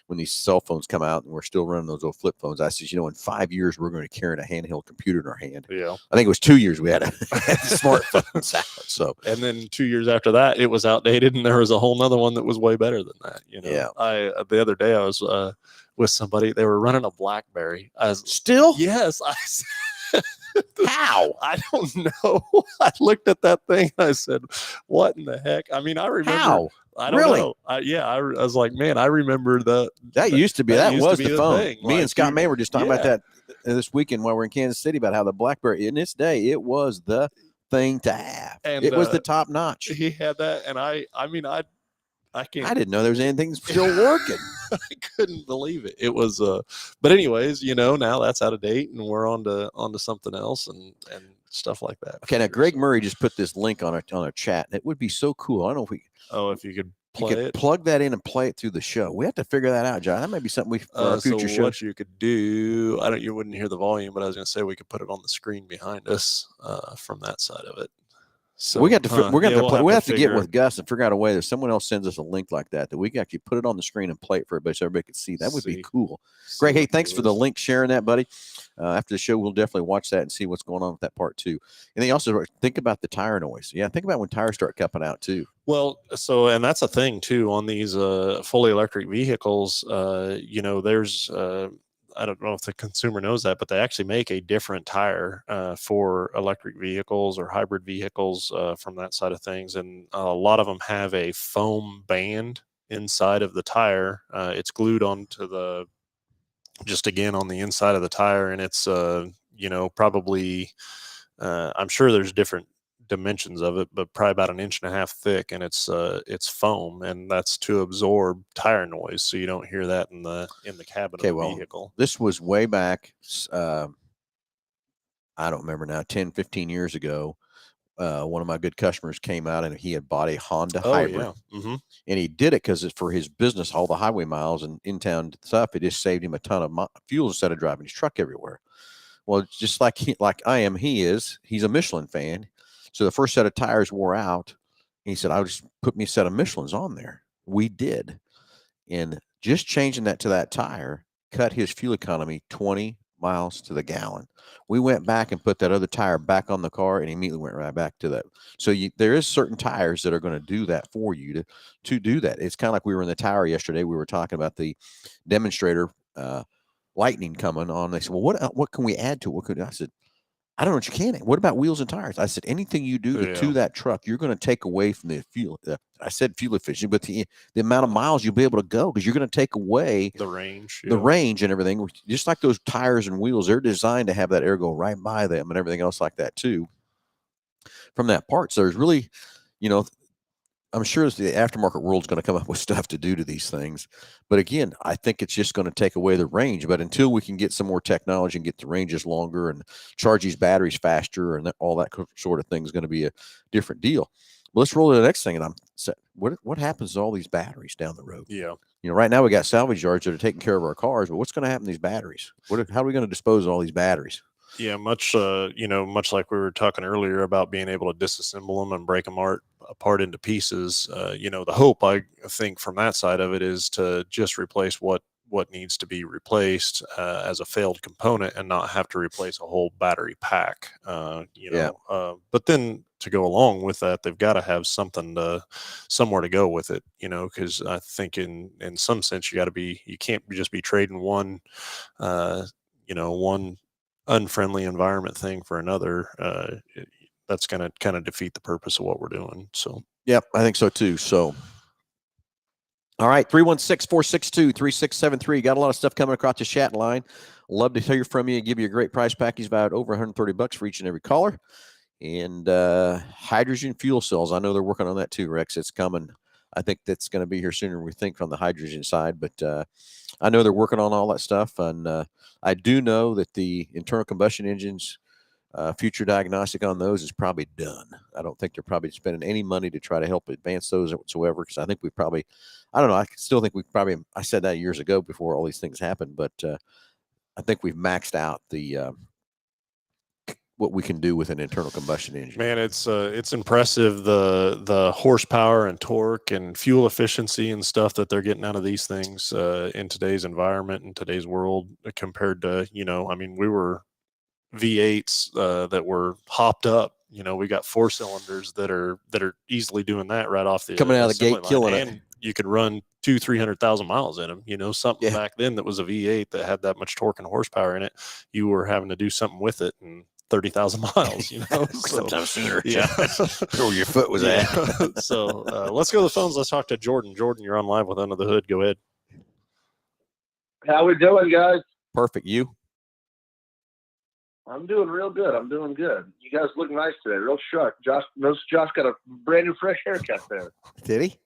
when these cell phones come out and we're still running those old flip phones, I said, in 5 years, we're going to carry a handheld computer in our hand. Yeah. I think it was 2 years we had smartphones out. So, and then 2 years after that, it was outdated, and there was a whole nother one that was way better than that. Yeah. The other day I was with somebody, they were running a BlackBerry. Still? Yes. How? I don't know. I looked at that thing and I said, what in the heck? I mean, I remember. How? I don't know. I was like, man, I remember that used to be, that was the phone. Thing. Me and Scott May were just talking about that this weekend while we're in Kansas City, about how the BlackBerry in its day, it was the thing to have. And it was the top notch. He had that. And I can't. I didn't know there was anything still working. I couldn't believe it. It was, but anyways, now that's out of date, and we're on to something else and stuff like that. Okay, now Greg Murray just put this link on a chat, and it would be so cool. I don't know if we. Oh, if you could plug that in and play it through the show. We have to figure that out, John. That might be something we for our future show. What you could do, you wouldn't hear the volume, but I was going to say we could put it on the screen behind us from that side of it. So we have to get with Gus and figure out a way that someone else sends us a link like that we can actually put it on the screen and play it for everybody so everybody can see. That would be cool. Greg, hey, thanks for the link, sharing that, buddy. After the show, we'll definitely watch that and see what's going on with that part too. And then also think about the tire noise. Yeah, think about when tires start cupping out too. Well, and that's a thing too on these fully electric vehicles. There's I don't know if the consumer knows that, but they actually make a different tire for electric vehicles or hybrid vehicles from that side of things. And a lot of them have a foam band inside of the tire. It's glued onto just again on the inside of the tire. And it's, probably, I'm sure there's different dimensions of it, but probably about 1.5 inches thick, and it's foam, and that's to absorb tire noise, so you don't hear that in the cabin of the vehicle. This was way back, I don't remember now, 10-15 years ago. One of my good customers came out and he had bought a Honda hybrid. Yeah. Mm-hmm. And he did it because it's for his business, all the highway miles and in-town stuff. It just saved him a ton of fuel instead of driving his truck everywhere. Well, just like I am, he's a Michelin fan. So the first set of tires wore out. And he said, I'll just put me a set of Michelins on there. We did. And just changing that to that tire cut his fuel economy 20 miles to the gallon. We went back and put that other tire back on the car, and immediately went right back to that. So there is certain tires that are going to do that for you to do that. It's kind of like we were in the tower yesterday. We were talking about the demonstrator lightning coming on. They said, well, what can we add to it? I said, I don't know what you can. What about wheels and tires? I said, anything you do to that truck, you're going to take away from the fuel. I said fuel efficiency, but the amount of miles you'll be able to go, because you're going to take away the range and everything. Just like those tires and wheels, they're designed to have that air go right by them and everything else like that too. From that part, so there's really, I'm sure the aftermarket world's going to come up with stuff to do to these things. But again, I think it's just going to take away the range. But until we can get some more technology and get the ranges longer and charge these batteries faster and all that sort of thing is going to be a different deal. Well, let's roll to the next thing. And what happens to all these batteries down the road? Yeah. Right now we got salvage yards that are taking care of our cars, but what's going to happen to these batteries? How are we going to dispose of all these batteries? Yeah, much much like we were talking earlier about being able to disassemble them and break them apart into pieces. The hope, I think, from that side of it is to just replace what needs to be replaced as a failed component, and not have to replace a whole battery pack. But then to go along with that, they've got to have somewhere to go with it. Because I think in some sense you can't just be trading one one unfriendly environment thing for another. That's going to kind of defeat the purpose of what we're doing. So, yep, I think so too. So, all right, 316-462-3673. Got a lot of stuff coming across the chat line. Love to hear from you and give you a great price package valued over $130 for each and every caller. And hydrogen fuel cells, I know they're working on that too, Rex. It's coming. I think that's going to be here sooner than we think from the hydrogen side, but I know they're working on all that stuff. And I do know that the internal combustion engines, future diagnostic on those is probably done. I don't think they're probably spending any money to try to help advance those whatsoever, because I think we probably, I don't know, I still think I said that years ago before all these things happened, but I think we've maxed out the what we can do with an internal combustion engine. Man, it's impressive the horsepower and torque and fuel efficiency and stuff that they're getting out of these things in today's environment and today's world compared to, we were V8s that were hopped up. We got 4 cylinders that are easily doing that right off the coming out of the gate, killing it. And you could run 200,000-300,000 miles in them. Something back then that was a V8 that had that much torque and horsepower in it, you were having to do something with it and 30,000 miles, sometimes sooner. Yeah. Where your foot was at. So let's go to the phones. Let's talk to Jordan. Jordan, you're on live with Under the Hood. Go ahead. How we doing, guys? Perfect. You? I'm doing real good. I'm doing good. You guys look nice today. Real sharp. Josh got a brand new fresh haircut there. Did he?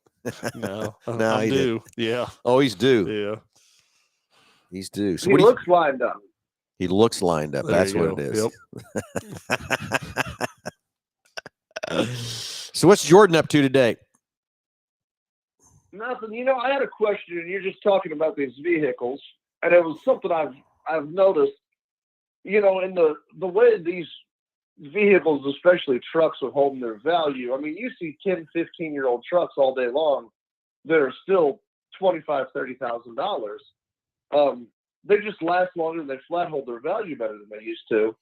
No. No, I'm he due. did. Yeah. Oh, he's due. Yeah. He's due. So he looks lined up. He looks lined up. There That's you what go. it is. Yep. So what's Jordan up to today? Nothing. I had a question, and you're just talking about these vehicles, and it was something I've noticed. In the way these vehicles, especially trucks, are holding their value. I mean, you see 10, 15-year-old trucks all day long that are still $25,000, $30,000. They just last longer and they flat hold their value better than they used to.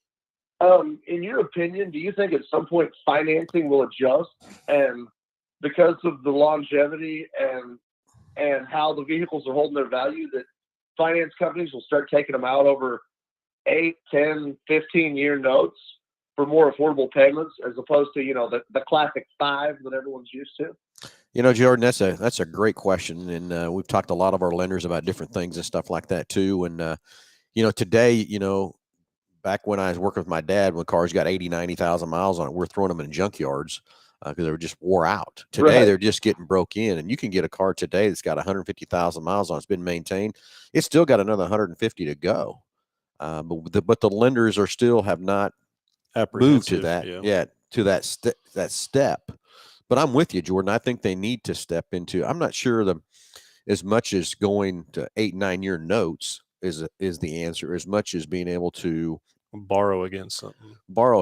In your opinion, do you think at some point financing will adjust, and because of the longevity and how the vehicles are holding their value, that finance companies will start taking them out over 8, 10, 15-year notes for more affordable payments, as opposed to, the classic 5 that everyone's used to? Jordan, that's a great question. And we've talked to a lot of our lenders about different things and stuff like that too. And, today, back when I was working with my dad, when cars got 80, 90,000 miles on it, we're throwing them in junkyards because they were just wore out. Today, They're just getting broke in, and you can get a car today that's got 150,000 miles on it. It's been maintained. It's still got another 150 to go. But the lenders have not moved to that yet, to that step. But I'm with you, Jordan. I think they need to step into. I'm not sure as much as going to 8, 9-year notes is the answer, as much as being able to borrow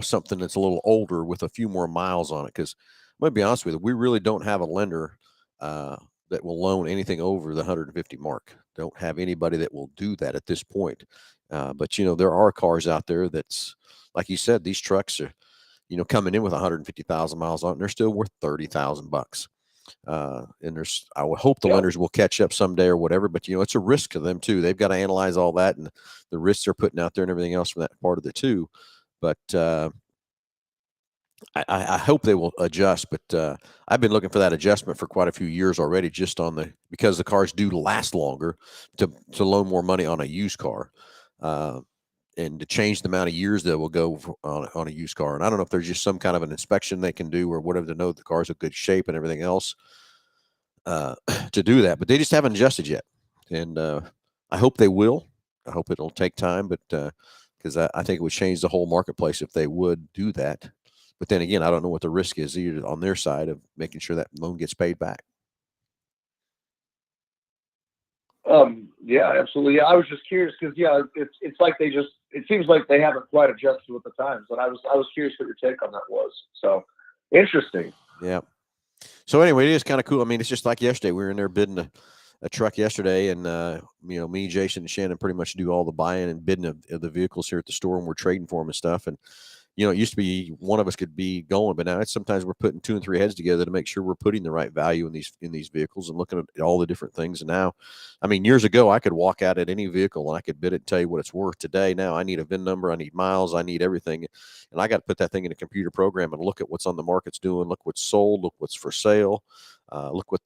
something that's a little older with a few more miles on it. Because I'm gonna be honest with you, we really don't have a lender that will loan anything over the 150 mark. Don't have anybody that will do that at this point. But there are cars out there that's, like you said, these trucks are, coming in with 150,000 miles on it, and they're still worth $30,000. And I would hope the lenders will catch up someday or whatever, but it's a risk to them too. They've got to analyze all that and the risks they're putting out there and everything else from that part of the too. But I hope they will adjust. But I've been looking for that adjustment for quite a few years already, just because the cars do last longer, to loan more money on a used car. And to change the amount of years that will go on a used car. And I don't know if there's just some kind of an inspection they can do or whatever to know the car's in good shape and everything else to do that. But they just haven't adjusted yet. And I hope they will. I hope it'll take time, but because I think it would change the whole marketplace if they would do that. But then again, I don't know what the risk is either on their side of making sure that loan gets paid back. Yeah, absolutely. Yeah, I was just curious because it's like it seems like they haven't quite adjusted with the times, and I was curious what your take on that was. So interesting. Yeah. So anyway, it is kind of cool. I mean, it's just like yesterday. We were in there bidding a truck yesterday, and me, Jason, and Shannon pretty much do all the buying and bidding of the vehicles here at the store, and we're trading for them and stuff. And it used to be one of us could be going, but now it's sometimes we're putting 2 and 3 heads together to make sure we're putting the right value in these vehicles and looking at all the different things. And now, I mean, years ago, I could walk out at any vehicle and I could bid it and tell you what it's worth. Today, now I need a VIN number, I need miles, I need everything, and I got to put that thing in a computer program and look at what's on the market's doing, look what's sold, look what's for sale, look what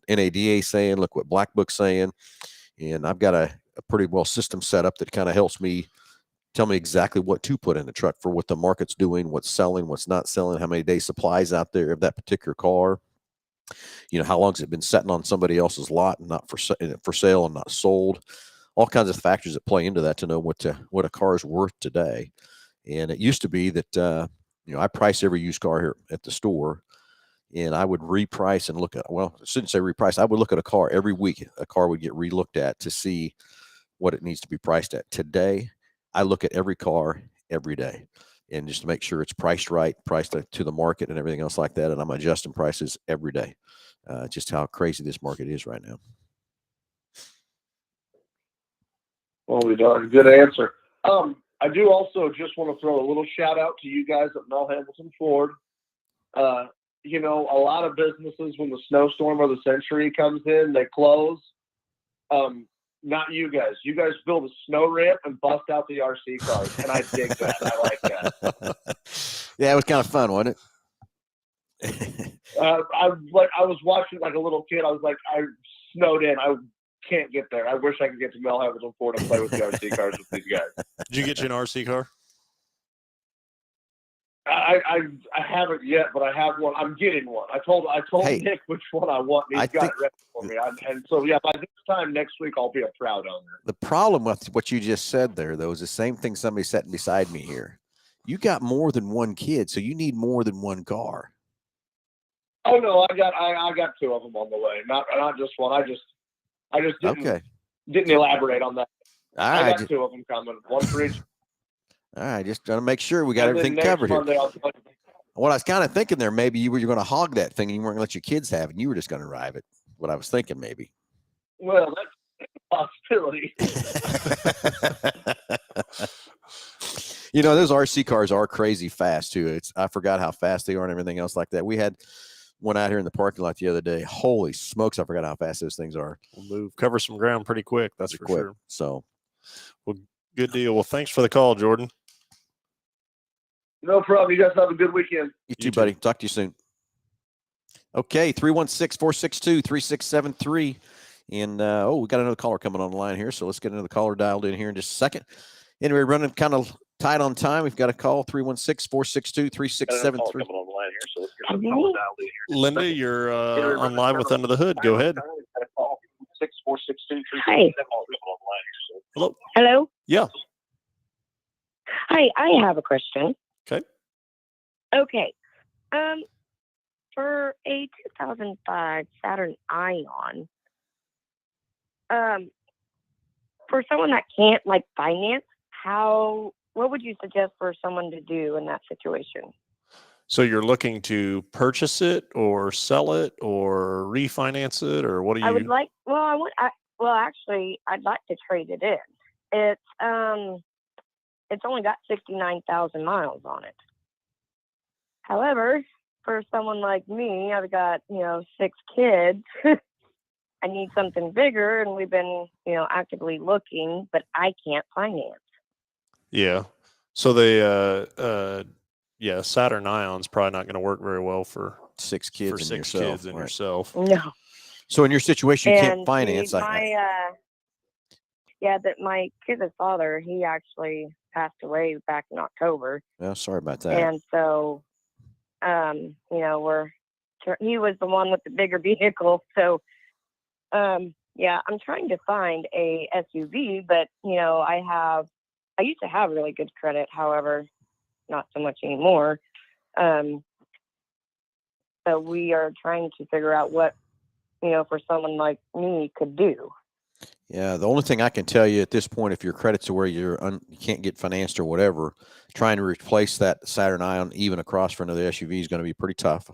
NADA saying, look what Black Book's saying, and I've got a pretty well system set up that kind of helps me tell me exactly what to put in the truck for what the market's doing, what's selling, what's not selling, how many days supplies out there of that particular car. How long has it been sitting on somebody else's lot and not for sale and not sold? All kinds of factors that play into that to know what a car is worth today. And it used to be that I price every used car here at the store, and I would reprice and look at. Well, I shouldn't say reprice. I would look at a car every week. A car would get relooked at to see what it needs to be priced at. Today, I look at every car every day and just to make sure it's priced right, priced to the market and everything else like that. And I'm adjusting prices every day. Just how crazy this market is right now. Well, we done. Good answer. I do also just want to throw a little shout out to you guys at Mel Hambelton Ford. A lot of businesses, when the snowstorm or the century comes in, they close. Not you guys. You guys build a snow ramp and bust out the RC cars, and I dig that. I like that. Yeah, it was kind of fun, wasn't it? I was watching like a little kid. I was like, I snowed in. I can't get there. I wish I could get to Mel Hambelton Ford and play with the RC cars with these guys. Did you get you an RC car? I haven't yet, but I have one. I'm getting one. I told Nick which one I want. And he's got it ready for me. And so by this time next week, I'll be a proud owner. The problem with what you just said there, though, is the same thing somebody sitting beside me here. You got more than one kid, so you need more than one car. Oh no, I got 2 of them on the way. Not just one. I just didn't elaborate on that. I got 2 of them coming, one for each. All right, just trying to make sure we got everything covered here. What I was kind of thinking there, maybe you were going to hog that thing and you weren't going to let your kids have it, and you were just going to drive it. What I was thinking, maybe. Well, that's a possibility. Those RC cars are crazy fast too. I forgot how fast they are and everything else like that. We had one out here in the parking lot the other day. Holy smokes, I forgot how fast those things are. We'll cover some ground pretty quick. That's for sure. So, well, good deal. Well, thanks for the call, Jordan. No problem. You guys have a good weekend. You too, buddy. Talk to you soon. Okay, 316-462-3673. And, we got another caller coming on the line here, so let's get another caller dialed in here in just a second. Anyway, running kind of tight on time. We've got a call, 316-462-3673. Linda, you're on Live with Under the Hood. Go ahead. Hi. Hello. Hello? Yeah. Hi, I have a question. Okay. For a 2005 Saturn Ion, for someone that can't finance, what would you suggest for someone to do in that situation? So you're looking to purchase it or sell it or refinance it, or what do you? I would like. Actually, I'd like to trade it in. It's only got 69,000 miles on it. However, for someone like me, I've got 6 kids. I need something bigger, and we've been actively looking, but I can't finance. Yeah. So Saturn Ion's probably not going to work very well for 6 kids for and 6 yourself. kids and yourself. No. So in your situation, you can't finance. My kid's father, he actually passed away back in October. Well, sorry about that. And so, he was the one with the bigger vehicle. So, I'm trying to find a SUV, but I used to have really good credit. However, not so much anymore. So we are trying to figure out what, for someone like me could do. Yeah, the only thing I can tell you at this point, if your credit's to where you can't get financed or whatever, trying to replace that Saturn Ion even across for another SUV is going to be pretty tough.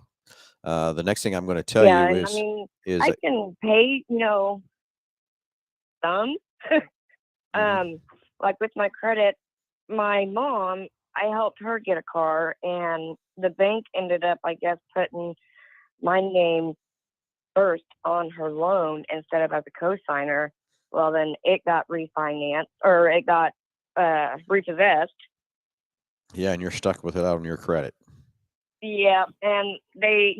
The next thing I'm going to tell Yeah, you and is I can pay, some. Like with my credit, my mom, I helped her get a car, and the bank ended up, I guess, putting my name first on her loan instead of as a co-signer. Well, then it got refinanced, or it got repossessed. Yeah, and you're stuck with it out on your credit. Yeah, and they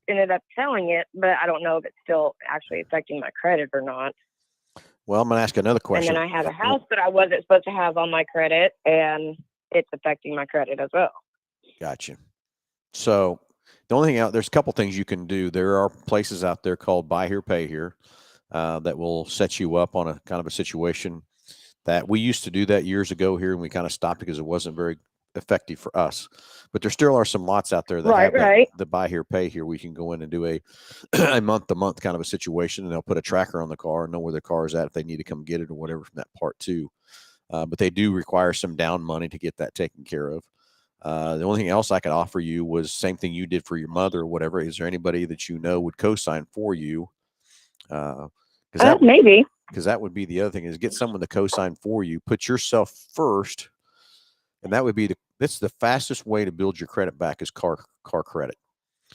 ended up selling it, but I don't know if it's still actually affecting my credit or not. Well, I'm going to ask another question. And then I have a house that I wasn't supposed to have on my credit, and it's affecting my credit as well. Gotcha. So the only thing there's a couple things you can do. There are places out there called Buy Here, Pay Here that will set you up on a kind of a situation that we used to do that years ago here, and we kind of stopped because it wasn't very effective for us. But there still are some lots out there that have the Buy Here, Pay Here. We can go in and do a month-to-month kind of a situation, and they'll put a tracker on the car and know where the car is at if they need to come get it or whatever from that part too. But they do require some down money to get that taken care of. The only thing else I could offer you was same thing you did for your mother or whatever. Is there anybody that would co-sign for you? Maybe. Because that would be the other thing, is get someone to co-sign for you. Put yourself first, and that would be that's the fastest way to build your credit back is car credit.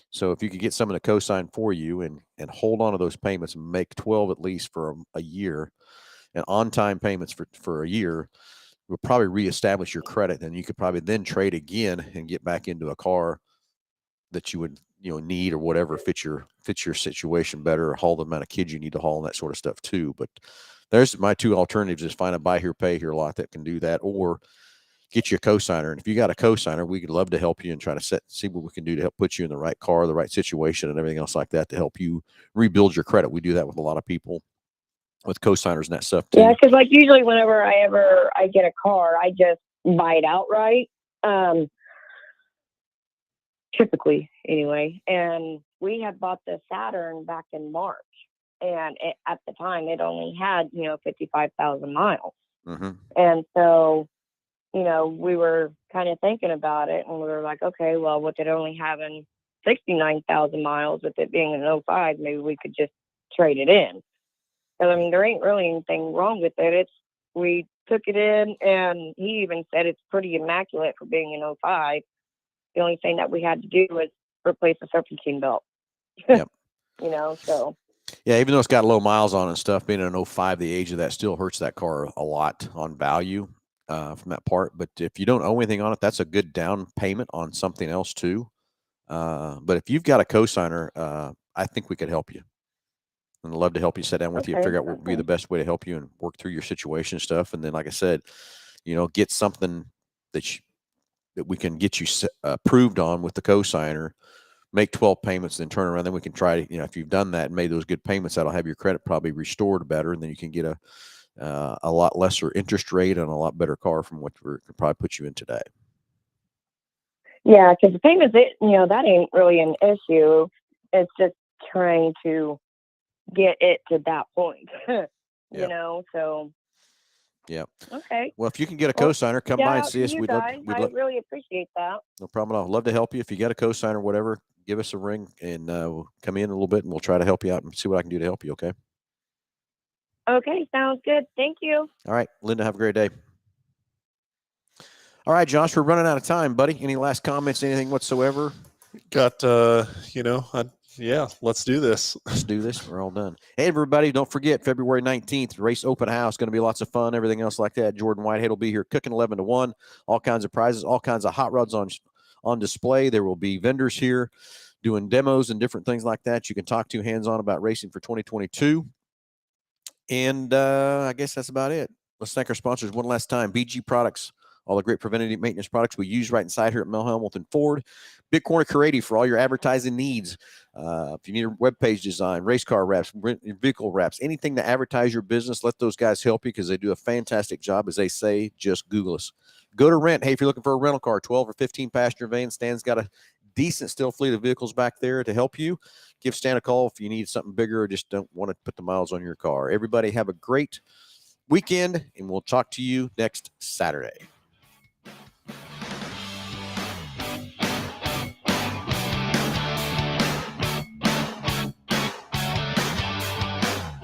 So if you could get someone to co-sign for you and hold on to those payments and make 12 at least for a year, and on-time payments for a year, will probably reestablish your credit, and you could probably then trade again and get back into a car that you would need or whatever fits your situation better, or haul the amount of kids you need to haul and that sort of stuff too. But there's my two alternatives: is find a Buy Here, Pay Here lot that can do that, or get you a co-signer. And if you got a co-signer, we could love to help you and try to see what we can do to help put you in the right car, the right situation, and everything else like that to help you rebuild your credit. We do that with a lot of people with co-signers and that stuff too. Yeah, because like usually whenever I get a car, I just buy it outright. Typically, anyway. And we had bought the Saturn back in March, and at the time it only had 55,000 miles. Mm-hmm. And so we were kind of thinking about it, and we were like, okay, well, with it only having 69,000 miles, with it being an 05, maybe we could just trade it in. And I mean, there ain't really anything wrong with it. We took it in, and he even said it's pretty immaculate for being an 05. The only thing that we had to do was replace the serpentine belt. Yep. So. Yeah, even though it's got low miles on it and stuff, being an 05, the age of that still hurts that car a lot on value from that part. But if you don't owe anything on it, that's a good down payment on something else too. But if you've got a co-signer, I think we could help you. And I'd love to help you, sit down with you and figure out what would be the best way to help you and work through your situation and stuff. And then, like I said, get something that we can get you approved on with the co-signer, make 12 payments, then turn around. Then we can try to, if you've done that and made those good payments, that'll have your credit probably restored better. And then you can get a lot lesser interest rate and a lot better car from what we could probably put you in today. Yeah, because the payments, that ain't really an issue. It's just trying to get it to that point, so. Yeah. Okay. Well, if you can get a co-signer, come by and see us. I really appreciate that. No problem at all. Love to help you. If you got a co-signer or whatever, give us a ring and we'll come in a little bit and we'll try to help you out and see what I can do to help you. Okay. Okay. Sounds good. Thank you. All right, Linda, have a great day. All right, Josh, we're running out of time, buddy. Any last comments, anything whatsoever? Got, yeah, let's do this. Let's do this. We're all done. Hey, everybody, don't forget, February 19th, race open house. Going to be lots of fun, everything else like that. Jordan Whitehead will be here cooking 11 to 1. All kinds of prizes, all kinds of hot rods on display. There will be vendors here doing demos and different things like that. You can talk to hands-on about racing for 2022. And I guess that's about it. Let's thank our sponsors one last time. BG Products all the great preventative maintenance products we use right inside here at Mel Hambelton Ford. Big Corner Carady for all your advertising needs. If you need a web page design, race car wraps, vehicle wraps, anything to advertise your business, let those guys help you because they do a fantastic job. As they say, just Google us. Go to rent. Hey, if you're looking for a rental car, 12 or 15 passenger van, Stan's got a decent still fleet of vehicles back there to help you. Give Stan a call if you need something bigger or just don't want to put the miles on your car. Everybody have a great weekend, and we'll talk to you next Saturday.